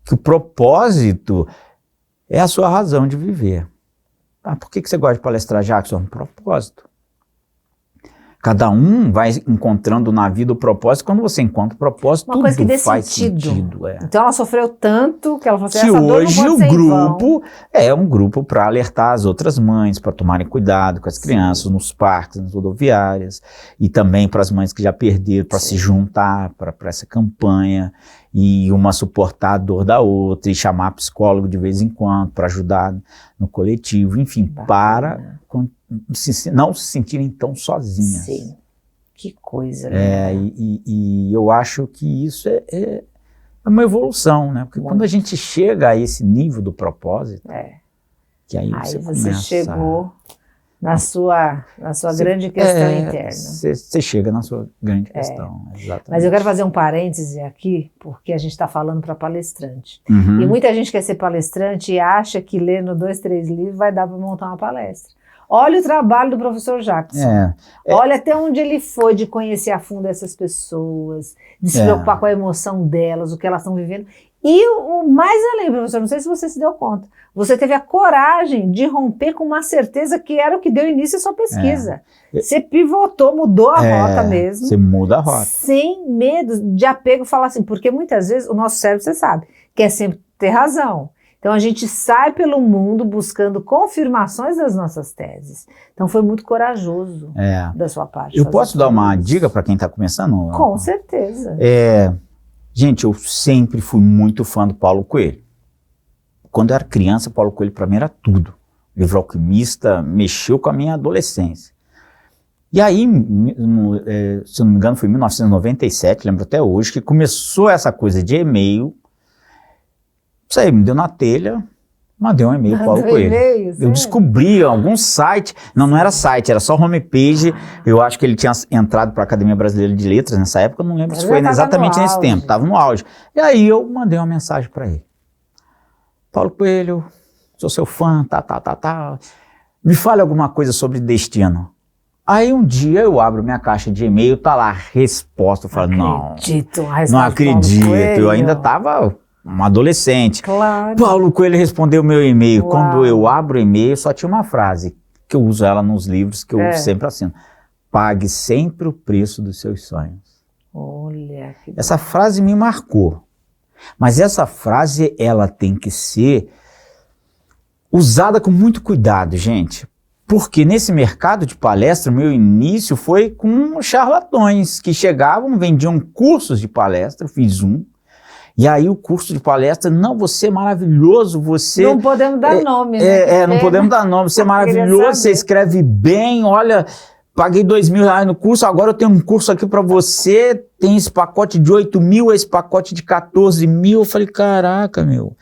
Que o propósito é a sua razão de viver. Por que você gosta de palestrar, Jackson? Um propósito. Cada um vai encontrando na vida o propósito. Quando você encontra o propósito, tudo coisa que dê faz sentido. Então ela sofreu tanto que ela falou assim, que essa dor hoje não pode ser grupo é um grupo para alertar as outras mães, para tomarem cuidado com as crianças nos parques, nas rodoviárias, e também para as mães que já perderam, para se juntar para essa campanha, e uma suportar a dor da outra, e chamar psicólogo de vez em quando para ajudar no coletivo, enfim, para não se sentirem tão sozinhas. Sim, que coisa. E eu acho que isso é uma evolução, né? Porque quando a gente chega a esse nível do propósito, que aí você chegou na sua grande questão interna. Você chega na sua grande questão, exatamente. Mas eu quero fazer um parêntese aqui, porque a gente está falando para palestrante. E muita gente quer ser palestrante e acha que lendo 2, 3 livros vai dar para montar uma palestra. Olha o trabalho do professor Jackson. Olha até onde ele foi de conhecer a fundo essas pessoas, de se preocupar com a emoção delas, o que elas estão vivendo. E o mais além, professor, não sei se você se deu conta, você teve a coragem de romper com uma certeza que era o que deu início à sua pesquisa. Você pivotou, mudou a rota mesmo. Você muda a rota. Sem medo de apego, falar assim, porque muitas vezes o nosso cérebro, você sabe, quer sempre ter razão. Então a gente sai pelo mundo buscando confirmações das nossas teses. Então foi muito corajoso da sua parte. Eu posso dar uma dica para quem está começando? Com certeza. Gente, eu sempre fui muito fã do Paulo Coelho. Quando eu era criança, Paulo Coelho para mim era tudo. O livro Alquimista mexeu com a minha adolescência. E aí, se eu não me engano, foi em 1997, lembro até hoje, que começou essa coisa de e-mail. Isso aí, me deu na telha, mandei um e-mail para o Paulo Coelho. Eu descobri algum site, não era site, era só homepage. Eu acho que ele tinha entrado para a Academia Brasileira de Letras nessa época, eu não lembro se foi exatamente nesse tempo, estava no auge. E aí eu mandei uma mensagem para ele. Paulo Coelho, sou seu fã, me fale alguma coisa sobre destino. Aí um dia eu abro minha caixa de e-mail, tá lá a resposta, eu falo, não acredito, eu ainda estava um adolescente. Claro. Paulo Coelho respondeu meu e-mail. Uau. Quando eu abro o e-mail, só tinha uma frase, que eu uso ela nos livros, que eu sempre assino. Pague sempre o preço dos seus sonhos. Olha, que essa frase me marcou. Mas essa frase, ela tem que ser usada com muito cuidado, gente. Porque nesse mercado de palestra, meu início foi com charlatões que chegavam, vendiam cursos de palestra, fiz um. E aí o curso de palestra, não, você é maravilhoso, você... Não podemos dar nome, né? Não podemos dar nome, você é maravilhoso, você escreve bem, olha, paguei R$2.000 no curso, agora eu tenho um curso aqui para você, tem esse pacote de 8.000, esse pacote de 14.000, eu falei, caraca, meu,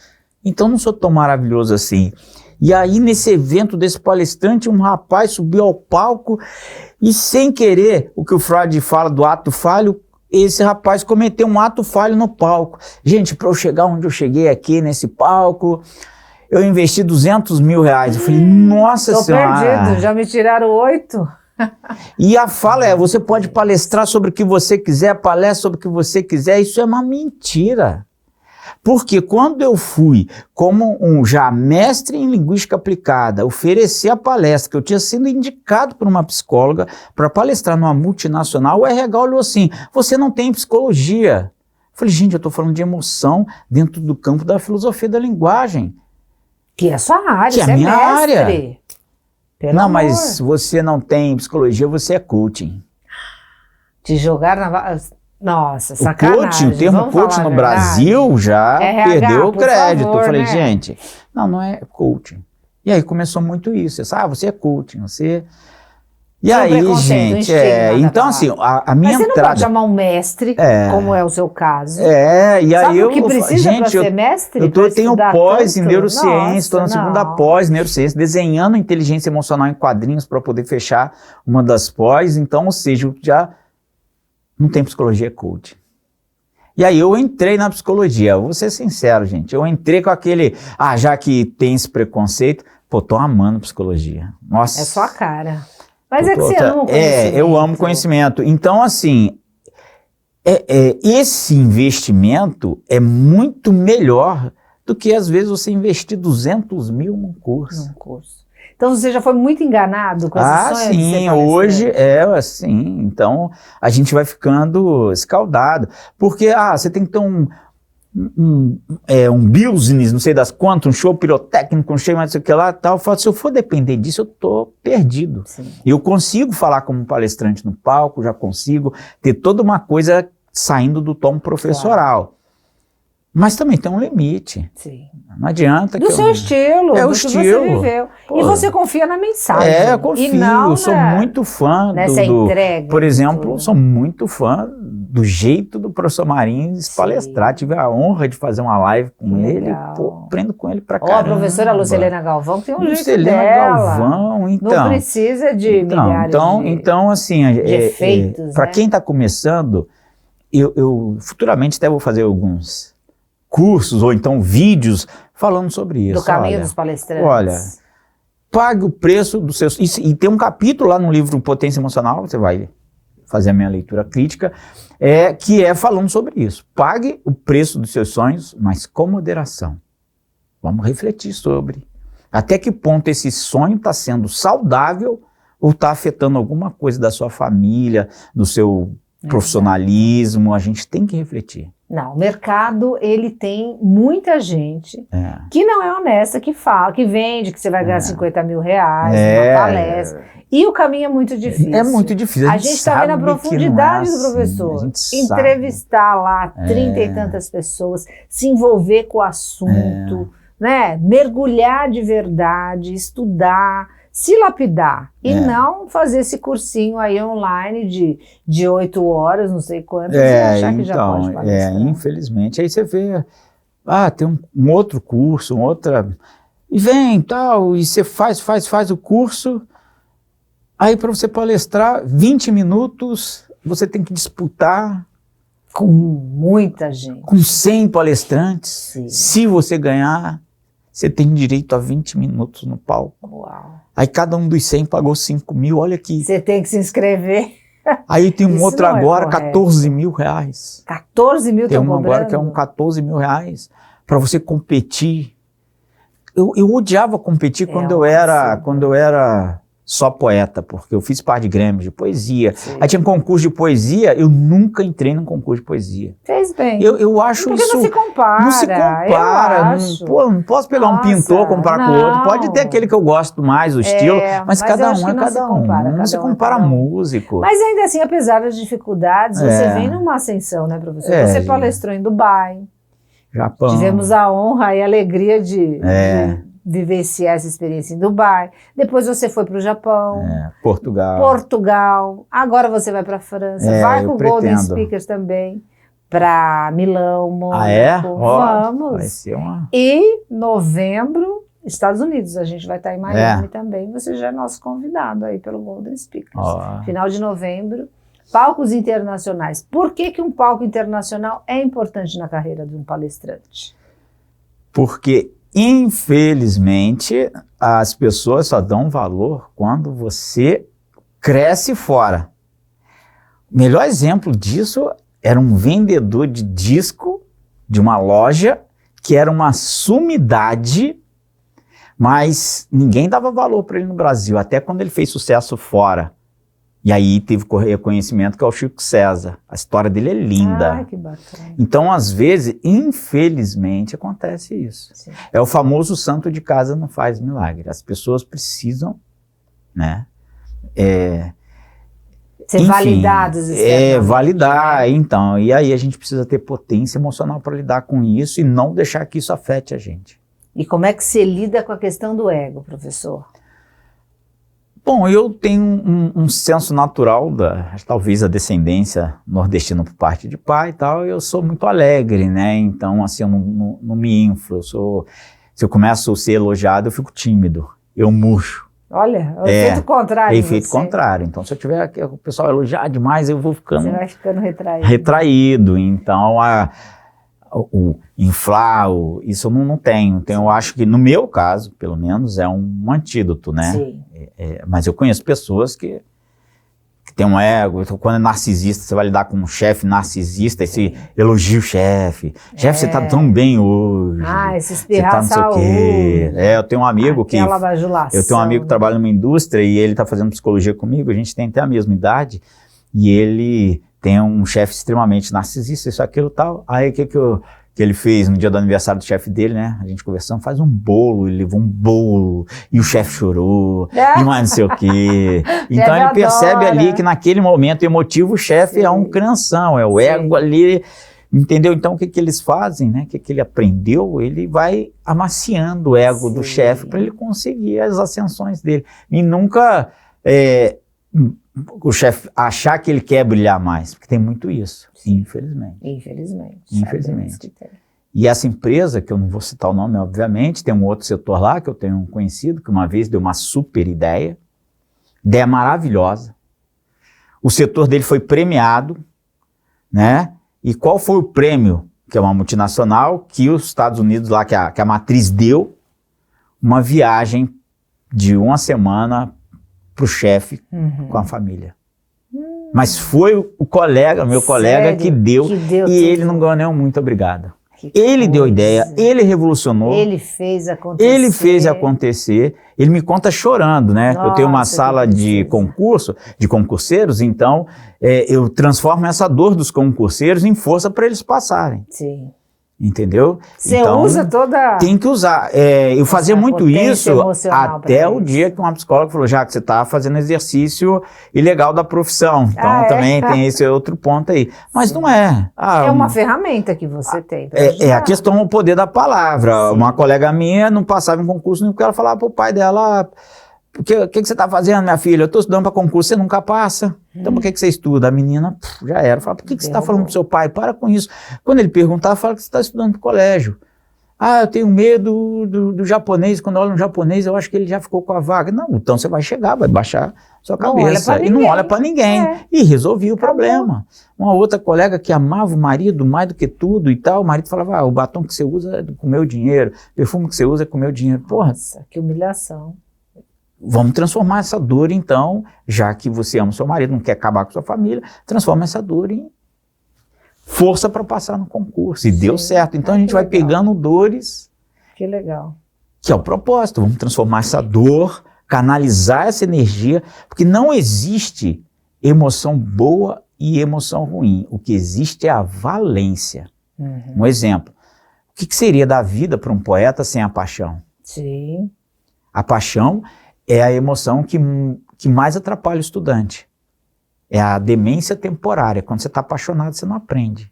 então não sou tão maravilhoso assim. E aí, nesse evento desse palestrante, um rapaz subiu ao palco e, sem querer, o que o Freud fala do ato falho, esse rapaz cometeu um ato falho no palco. Gente, para eu chegar onde eu cheguei aqui, nesse palco, eu investi R$200.000. Eu falei, nossa senhora. Tô perdido, já me tiraram 8. E a fala é, você pode palestrar sobre o que você quiser, palestra sobre o que você quiser. Isso é uma mentira. Porque quando eu fui, como um já mestre em linguística aplicada, oferecer a palestra, que eu tinha sido indicado por uma psicóloga para palestrar numa multinacional, o RH olhou assim, você não tem psicologia. Eu falei, gente, eu estou falando de emoção dentro do campo da filosofia da linguagem. Que é a sua área, que é você a minha é mestre. Área. Pelo não, amor. Mas você não tem psicologia, você é coaching. Te jogar na... Nossa, sacanagem. O termo coaching no Brasil já perdeu o crédito. Favor, eu falei, né? gente, não é coaching. E aí começou muito isso. Você é coaching, você... E aí, gente, então assim, a minha entrada... Mas você não pode chamar um mestre, como é o seu caso. E aí sabe o que precisa para ser mestre? Eu tenho pós em neurociência, estou na segunda pós em neurociência, desenhando inteligência emocional em quadrinhos para poder fechar uma das pós. Então, ou seja, já... Não tem psicologia coaching. E aí eu entrei na psicologia, vou ser sincero, gente, eu entrei com aquele, já que tem esse preconceito, tô amando psicologia. Nossa. É só a cara. Mas é que você ama o conhecimento. Eu amo conhecimento. Então, assim, esse investimento é muito melhor do que, às vezes, você investir R$200.000 num curso. Então você já foi muito enganado com esse sonho de ser sim, hoje assim, então a gente vai ficando escaldado, porque você tem que ter um business, não sei das quantas, um show pirotécnico, um show mais não sei o que lá, tal. Eu falo, se eu for depender disso, eu tô perdido. Sim. Eu consigo falar como palestrante no palco, já consigo ter toda uma coisa saindo do tom professoral. Claro. Mas também tem um limite. Sim. Não adianta. Do seu estilo, do que você viveu. Pô. E você confia na mensagem. Eu confio. Eu sou muito fã nessa entrega. Por exemplo, sou muito fã do jeito do professor Marins palestrar. Tive a honra de fazer uma live com ele. Aprendo com ele pra caramba. A professora Lucilena Galvão tem um jeito dela. Galvão, então. Não precisa de milhares então, assim, de efeitos. Para quem está começando, eu futuramente até vou fazer alguns cursos ou então vídeos falando sobre isso. Do caminho dos palestrantes. Olha, pague o preço dos seus... E tem um capítulo lá no livro Potência Emocional, você vai fazer a minha leitura crítica, que é falando sobre isso. Pague o preço dos seus sonhos, mas com moderação. Vamos refletir sobre até que ponto esse sonho está sendo saudável ou está afetando alguma coisa da sua família, do seu profissionalismo. A gente tem que refletir. Não, o mercado, ele tem muita gente que não é honesta, que fala, que vende, que você vai ganhar R$50.000 numa palestra. E o caminho é muito difícil. É muito difícil. A gente está vendo a profundidade do professor. Entrevistar lá 30 e tantas pessoas, se envolver com o assunto, né, mergulhar de verdade, estudar, se lapidar e não fazer esse cursinho aí online de 8 horas, não sei quantas, e achar que já pode palestrar. Infelizmente. Aí você vê, tem um outro curso, e vem tal, e você faz o curso, aí para você palestrar 20 minutos, você tem que disputar com muita gente. Com 100 palestrantes. Sim. Se você ganhar, você tem direito a 20 minutos no palco. Uau. Aí cada um dos 100 pagou 5 mil, olha aqui. Você tem que se inscrever. Aí tem um outro agora, 14 mil reais. 14 mil tem um agora que é 14 mil reais para você competir. Eu odiava competir quando eu era só poeta, porque eu fiz parte de grêmio de poesia. Sim. Aí tinha um concurso de poesia, eu nunca entrei num concurso de poesia. Fez bem. Eu acho porque isso... Não se compara. Não se compara. Não posso pegar um pintor, comparar com o outro. Pode ter aquele que eu gosto mais, o estilo, mas cada um é cada um. Não se compara músico. Mas ainda assim, apesar das dificuldades, você vem numa ascensão, né, professor? Você palestrou em Dubai. Japão. Tivemos a honra e a alegria de vivenciar essa experiência em Dubai. Depois você foi para o Japão. Portugal. Agora você vai para a França. Vai com o Golden Speakers também. Para Milão, Mônaco. Vamos. Vai ser uma... E novembro, Estados Unidos. A gente vai estar em Miami também. Você já é nosso convidado aí pelo Golden Speakers. Final de novembro. Palcos internacionais. Por que um palco internacional é importante na carreira de um palestrante? Porque, infelizmente, as pessoas só dão valor quando você cresce fora. O melhor exemplo disso era um vendedor de disco de uma loja que era uma sumidade, mas ninguém dava valor para ele no Brasil, até quando ele fez sucesso fora. E aí teve reconhecimento, que é o Chico César. A história dele é linda. Ai, que bacana. Então, às vezes, infelizmente, acontece isso. Sim. É o famoso santo de casa não faz milagre. As pessoas precisam, né? Ser validados. Validar, então. E aí a gente precisa ter potência emocional para lidar com isso e não deixar que isso afete a gente. E como é que você lida com a questão do ego, professor? Bom, eu tenho um senso natural, talvez a descendência nordestina por parte de pai e tal, eu sou muito alegre, né? Então, assim, eu não me inflo. Se eu começo a ser elogiado, eu fico tímido, eu murcho. Olha, é o efeito contrário. É efeito contrário. Então, se eu tiver o pessoal elogiar demais, eu vou ficando... Você vai ficando retraído. Retraído. Então, o inflar, isso eu não tenho. Então, eu acho que, no meu caso, pelo menos, é um antídoto, né? Sim. Mas eu conheço pessoas que têm um ego. Então, quando é narcisista, você vai lidar com um chefe narcisista, e você elogia o chefe. Chefe, você tá tão bem hoje. Esse espirrar você tá não sei o quê. Eu tenho um amigo que... Eu tenho um amigo que trabalha numa indústria e ele tá fazendo psicologia comigo, a gente tem até a mesma idade, e ele tem um chefe extremamente narcisista, isso, aquilo, tal. Aí o que ele fez no dia do aniversário do chefe dele, né? A gente conversando, faz um bolo, ele levou um bolo, e o chefe chorou, e mais não sei o quê. Então ele percebe ali que naquele momento emotivo o chefe é um crianção, é o ego ali, entendeu? Então o que eles fazem, né? O que ele aprendeu, ele vai amaciando o ego do chefe para ele conseguir as ascensões dele. E nunca o chefe achar que ele quer brilhar mais, porque tem muito isso, infelizmente. Infelizmente. E essa empresa, que eu não vou citar o nome, obviamente, tem um outro setor lá que eu tenho um conhecido, que uma vez deu uma super ideia maravilhosa. O setor dele foi premiado, né? E qual foi o prêmio? Que é uma multinacional, que os Estados Unidos lá, que a matriz deu, uma viagem de uma semana para o chefe com a família. Mas foi o colega, meu colega, que deu e ele não ganhou nenhum muito obrigado. Ele deu a ideia, ele revolucionou. Ele fez acontecer. Ele me conta chorando, né? Eu tenho uma sala de concurso, de concurseiros, então eu transformo essa dor dos concurseiros em força para eles passarem. Sim. Entendeu? Você então, usa toda... Tem que usar. Eu fazia muito isso até o dia que uma psicóloga falou, já que você está fazendo exercício ilegal da profissão. Então também tem esse outro ponto aí. Mas não é. É uma ferramenta que você tem. É a questão, o poder da palavra. Sim. Uma colega minha não passava em concurso nenhum, porque ela falava pro pai dela... O que você está fazendo, minha filha? Eu estou estudando para concurso, você nunca passa. Então, por que você estuda? A menina, já era. Fala, por que você está falando pro seu pai? Para com isso. Quando ele perguntava, fala que você está estudando para o colégio. Eu tenho medo do japonês. Quando eu olho um japonês, eu acho que ele já ficou com a vaga. Não, então você vai chegar, vai baixar sua cabeça. E não olha para ninguém. E resolvi o problema. Uma outra colega que amava o marido mais do que tudo e tal, o marido falava, o batom que você usa é com o meu dinheiro, o perfume que você usa é com o meu dinheiro. Porra. Nossa, que humilhação. Vamos transformar essa dor, então, já que você ama o seu marido, não quer acabar com sua família, transforma essa dor em força para passar no concurso. E deu certo. Então a gente vai pegando dores. Que legal. Que é o propósito. Vamos transformar essa dor, canalizar essa energia, porque não existe emoção boa e emoção ruim. O que existe é a valência. Um exemplo. O que seria da vida para um poeta sem a paixão? Sim. A paixão é a emoção que mais atrapalha o estudante. É a demência temporária. Quando você está apaixonado, você não aprende.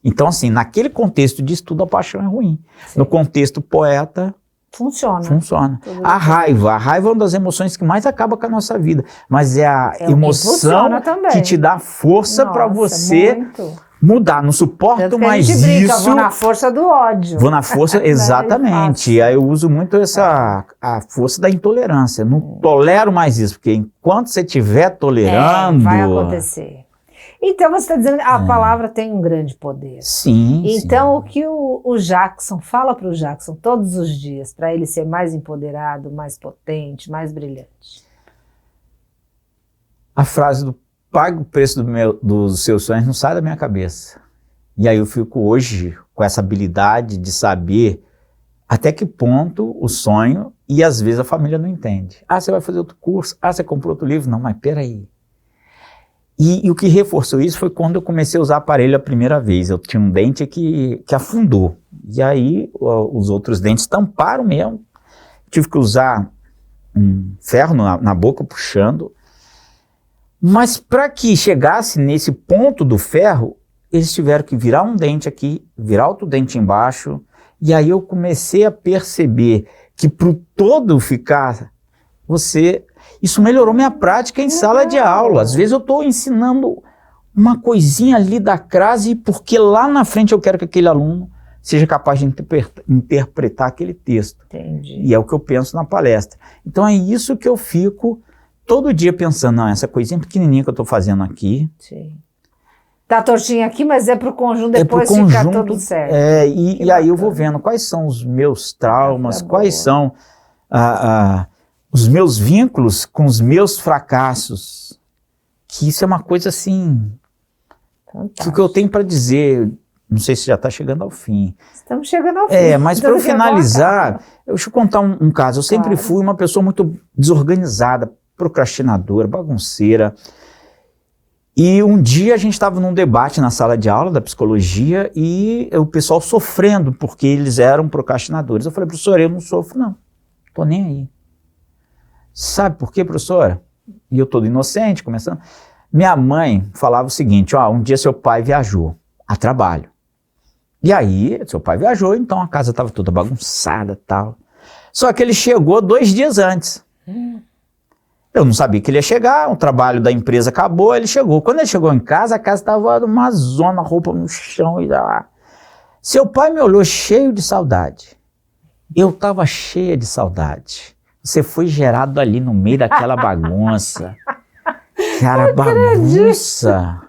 Então, assim, naquele contexto de estudo, a paixão é ruim. Sim. No contexto poeta, funciona. A raiva é uma das emoções que mais acaba com a nossa vida. Mas é a emoção que te dá força para você mudar. Não suporto mais isso. Brinca, vou na força do ódio. Vou na força, exatamente. E aí eu uso muito a força da intolerância. Não tolero mais isso, porque enquanto você estiver tolerando... vai acontecer. Então você está dizendo que a palavra tem um grande poder. Sim. Então o que o Jackson fala para o Jackson todos os dias, para ele ser mais empoderado, mais potente, mais brilhante? A frase do pague o preço dos seus sonhos não sai da minha cabeça. E aí eu fico hoje com essa habilidade de saber até que ponto o sonho, e às vezes a família não entende. Você vai fazer outro curso, você comprou outro livro. Não, mas peraí. E o que reforçou isso foi quando eu comecei a usar aparelho a primeira vez. Eu tinha um dente que afundou. E aí os outros dentes tamparam mesmo. Tive que usar um ferro na boca, puxando. Mas para que chegasse nesse ponto do ferro, eles tiveram que virar um dente aqui, virar outro dente embaixo. E aí eu comecei a perceber que para o todo ficar, isso melhorou minha prática em sala de aula. Às vezes eu estou ensinando uma coisinha ali da crase, porque lá na frente eu quero que aquele aluno seja capaz de interpretar aquele texto. Entendi. E é o que eu penso na palestra. Então é isso que eu fico todo dia pensando, não, essa coisinha pequenininha que eu estou fazendo aqui. Sim. Tá tortinho aqui, mas é pro conjunto depois ficar tudo certo. E aí eu vou vendo quais são os meus traumas, quais são os meus vínculos com os meus fracassos. Que isso é uma coisa assim, que o que eu tenho para dizer, não sei se já está chegando ao fim. Estamos chegando ao fim. Mas para eu finalizar, deixa eu contar um caso. Eu sempre fui uma pessoa muito desorganizada, procrastinadora, bagunceira. E um dia a gente estava num debate na sala de aula da psicologia e o pessoal sofrendo porque eles eram procrastinadores. Eu falei, professora, eu não sofro não, tô nem aí. Sabe por quê, professora? E eu todo inocente, começando. Minha mãe falava o seguinte, um dia seu pai viajou a trabalho. E aí, seu pai viajou, então a casa estava toda bagunçada e tal. Só que ele chegou 2 dias antes. Eu não sabia que ele ia chegar, o trabalho da empresa acabou, ele chegou. Quando ele chegou em casa, a casa estava uma zona, roupa no chão. Seu pai me olhou cheio de saudade. Eu estava cheia de saudade. Você foi gerado ali no meio daquela bagunça. Cara, bagunça.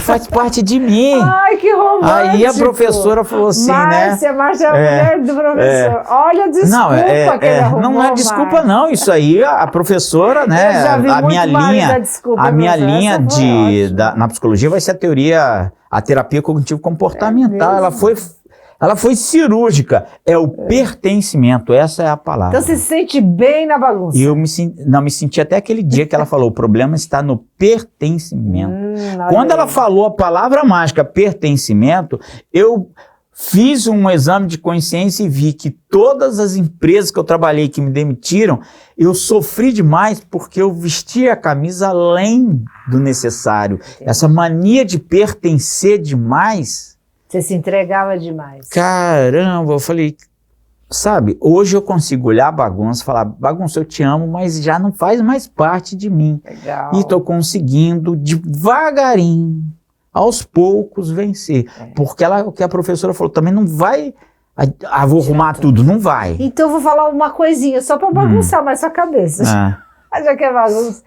Faz parte de mim. Ai, que romântico. Aí a professora falou assim, Márcia é a mulher do professor. Olha a desculpa que ele arrumou, não é desculpa Márcia. Não, isso aí a professora, né, eu já vi a minha linha, desculpa, a minha linha na psicologia vai ser a terapia cognitivo-comportamental. Ela foi Ela foi cirúrgica. É o pertencimento, essa é a palavra. Então você se sente bem na bagunça. E eu me senti até aquele dia que ela falou, o problema está no pertencimento. Quando ela falou a palavra mágica, pertencimento, eu fiz um exame de consciência e vi que todas as empresas que eu trabalhei que me demitiram, eu sofri demais porque eu vestia a camisa além do necessário. Essa mania de pertencer demais. Você se entregava demais. Caramba, eu falei, sabe, hoje eu consigo olhar a bagunça e falar, bagunça, eu te amo, mas já não faz mais parte de mim. Legal. E estou conseguindo devagarinho, aos poucos, vencer. Porque o que a professora falou, também não vai, vou arrumar tudo, não vai. Então eu vou falar uma coisinha, só para bagunçar mais sua cabeça. Já que é bagunça.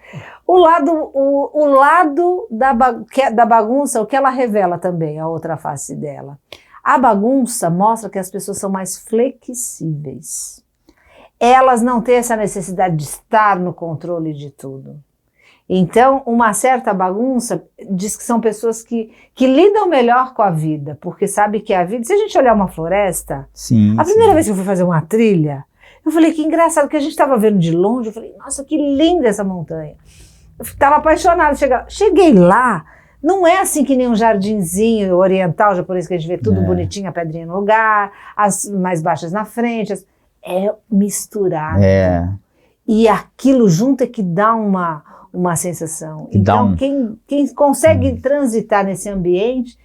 O lado da bagunça, o que ela revela também, a outra face dela. A bagunça mostra que as pessoas são mais flexíveis. Elas não têm essa necessidade de estar no controle de tudo. Então, uma certa bagunça diz que são pessoas que lidam melhor com a vida, porque sabe que a vida... Se a gente olhar uma floresta, a primeira vez que eu fui fazer uma trilha, eu falei, que engraçado, que a gente estava vendo de longe, eu falei, nossa, que linda essa montanha. Eu estava apaixonada, cheguei lá, não é assim que nem um jardinzinho oriental, japonês, que a gente vê tudo bonitinho, a pedrinha no lugar, as mais baixas na frente, é misturado. E aquilo junto é que dá uma sensação. Então, quem consegue transitar nesse ambiente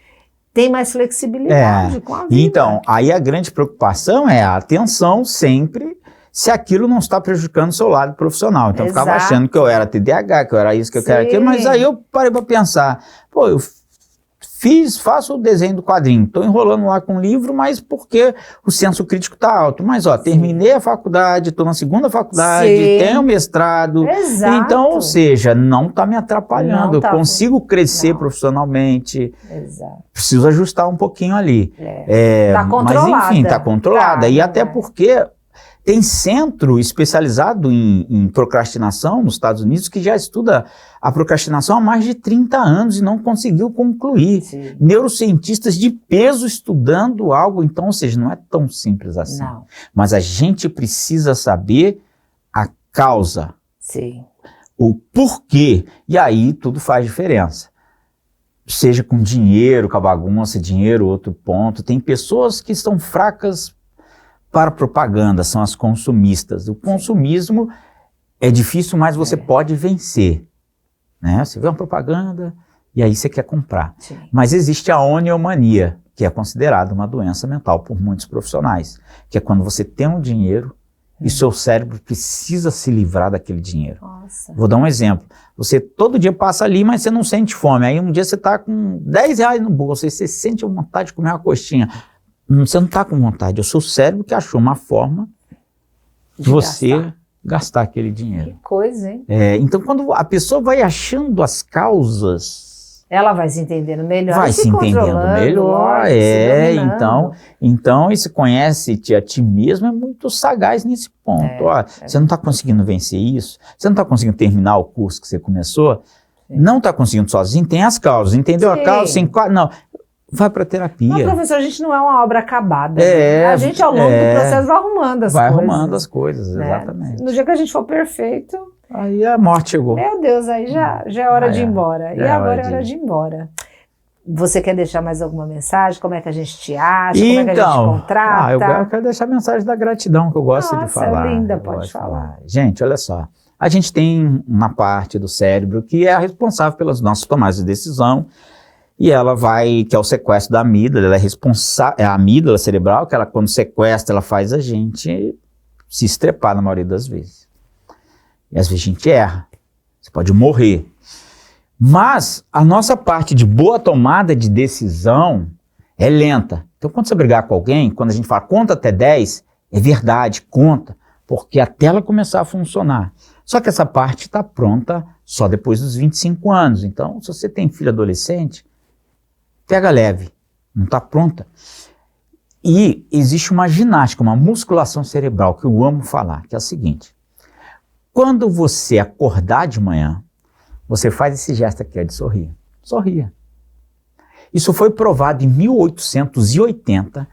tem mais flexibilidade com a vida. Então, aí a grande preocupação é a atenção sempre se aquilo não está prejudicando o seu lado profissional. Então, eu ficava achando que eu era TDAH, que eu era isso, que eu quero aquilo, mas aí eu parei para pensar, pô, eu faço o desenho do quadrinho, estou enrolando lá com o livro, mas porque o senso crítico está alto. Mas, terminei a faculdade, estou na segunda faculdade, tenho mestrado. Então, ou seja, não está me atrapalhando. Eu consigo crescer profissionalmente. Preciso ajustar um pouquinho ali. Está controlada. Mas, enfim, está controlada. E até porque tem centro especializado em procrastinação nos Estados Unidos que já estuda a procrastinação há mais de 30 anos e não conseguiu concluir. Neurocientistas de peso estudando algo, então, ou seja, não é tão simples assim. Mas a gente precisa saber a causa, o porquê, e aí tudo faz diferença. Seja com dinheiro, com a bagunça, dinheiro, outro ponto. Tem pessoas que estão fracas para propaganda, são as consumistas. O consumismo é difícil, mas você pode vencer. Né? Você vê uma propaganda e aí você quer comprar. Mas existe a oniomania, que é considerada uma doença mental por muitos profissionais, que é quando você tem um dinheiro e seu cérebro precisa se livrar daquele dinheiro. Vou dar um exemplo. Você todo dia passa ali, mas você não sente fome. Aí um dia você está com R$10 no bolso e você sente a vontade de comer uma coxinha. Você não está com vontade, é o seu cérebro que achou uma forma de você gastar aquele dinheiro. Que coisa, hein? Então, quando a pessoa vai achando as causas... Ela vai se entendendo melhor. Vai se entendendo melhor, Então, esse conhece-te a ti mesmo é muito sagaz nesse ponto. Você não está conseguindo vencer isso, você não está conseguindo terminar o curso que você começou, não está conseguindo sozinho, tem as causas, entendeu? A causa, não... Vai para terapia. Mas, professor, a gente não é uma obra acabada. A gente, ao longo do processo, vai arrumando as coisas. Vai arrumando as coisas, exatamente. No dia que a gente for perfeito... Aí a morte chegou. Meu Deus, aí já é hora de ir embora. E agora é hora de ir embora. Você quer deixar mais alguma mensagem? Como é que a gente te acha? Como é que a gente contrata? Eu quero deixar a mensagem da gratidão, que eu gosto de falar. É linda, pode falar. Gente, olha só. A gente tem uma parte do cérebro que é a responsável pelas nossas tomadas de decisão. E ela que é o sequestro da amígdala, ela é responsável, é a amígdala cerebral, que ela, quando sequestra, ela faz a gente se estrepar na maioria das vezes. E às vezes a gente erra, você pode morrer. Mas a nossa parte de boa tomada de decisão é lenta. Então quando você brigar com alguém, quando a gente fala conta até 10, é verdade, conta, porque até ela começar a funcionar. Só que essa parte está pronta só depois dos 25 anos. Então, se você tem filho adolescente, pega leve, não está pronta. E existe uma ginástica, uma musculação cerebral que eu amo falar, que é a seguinte. Quando você acordar de manhã, você faz esse gesto aqui, de sorrir. Sorria. Isso foi provado em 1880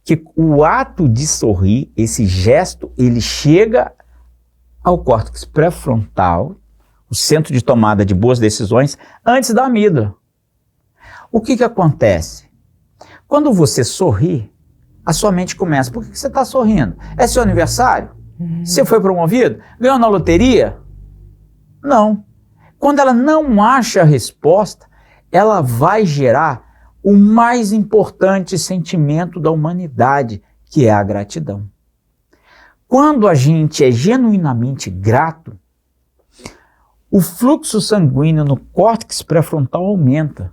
que o ato de sorrir, esse gesto, ele chega ao córtex pré-frontal, o centro de tomada de boas decisões, antes da amígdala. O que acontece? Quando você sorri, a sua mente começa. Por que você está sorrindo? É seu aniversário? Você foi promovido? Ganhou na loteria? Não. Quando ela não acha a resposta, ela vai gerar o mais importante sentimento da humanidade, que é a gratidão. Quando a gente é genuinamente grato, o fluxo sanguíneo no córtex pré-frontal aumenta.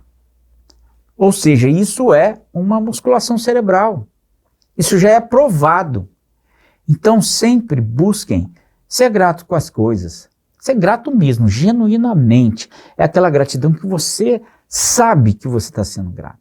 Ou seja, isso é uma musculação cerebral. Isso já é provado. Então sempre busquem ser grato com as coisas. Ser grato mesmo, genuinamente. É aquela gratidão que você sabe que você está sendo grato.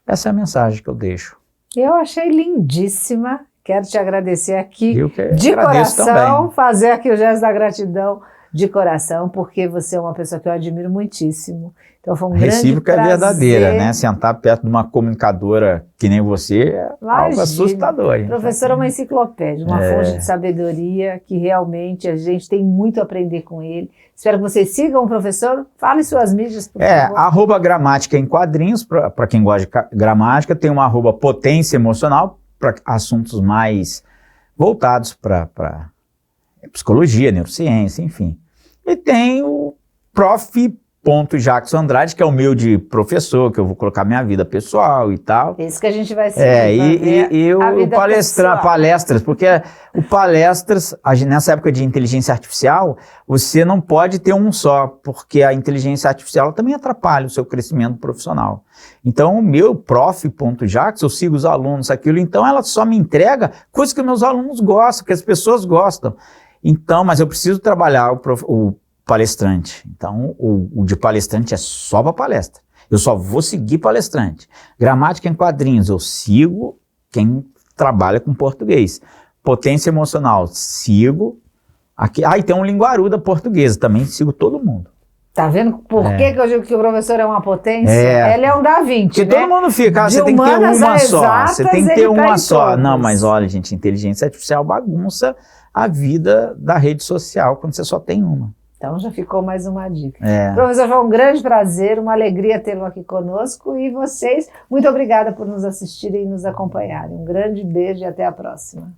Essa é a mensagem que eu deixo. Eu achei lindíssima. Quero te agradecer aqui de coração, também. Fazer aqui o gesto da gratidão de coração, porque você é uma pessoa que eu admiro muitíssimo. Então foi um grande prazer. Recíproca é verdadeira, né? Sentar perto de uma comunicadora que nem você é algo assustador. Professora é uma enciclopédia, uma fonte de sabedoria que realmente a gente tem muito a aprender com ele. Espero que vocês sigam o professor. Fale suas mídias, por favor. @gramática em quadrinhos, para quem gosta de gramática. Tem uma @potência emocional, para assuntos mais voltados para psicologia, neurociência, enfim. E tem o Prof. Jackson Andrade, que é o meu de professor, que eu vou colocar minha vida pessoal e tal. Isso que a gente vai seguir. E o palestras, porque o palestras, nessa época de inteligência artificial, você não pode ter um só, porque a inteligência artificial também atrapalha o seu crescimento profissional. Então, o meu Prof. Jackson, eu sigo os alunos, aquilo, então ela só me entrega coisas que meus alunos gostam, que as pessoas gostam. Então, mas eu preciso trabalhar o palestrante. Então, o de palestrante é só para palestra. Eu só vou seguir palestrante. Gramática em quadrinhos, eu sigo quem trabalha com português. Potência emocional, sigo. Aqui, e tem um linguaruda portuguesa, também sigo todo mundo. Tá vendo por que eu digo que o professor é uma potência? Ele é um Da Vinci, porque todo mundo fica, você tem que ter uma só. Você tem que ter uma só. Não, mas olha, gente, inteligência artificial bagunça a vida da rede social quando você só tem uma. Então já ficou mais uma dica. Professor, foi um grande prazer, uma alegria tê-lo aqui conosco e vocês, muito obrigada por nos assistirem e nos acompanharem. Um grande beijo e até a próxima.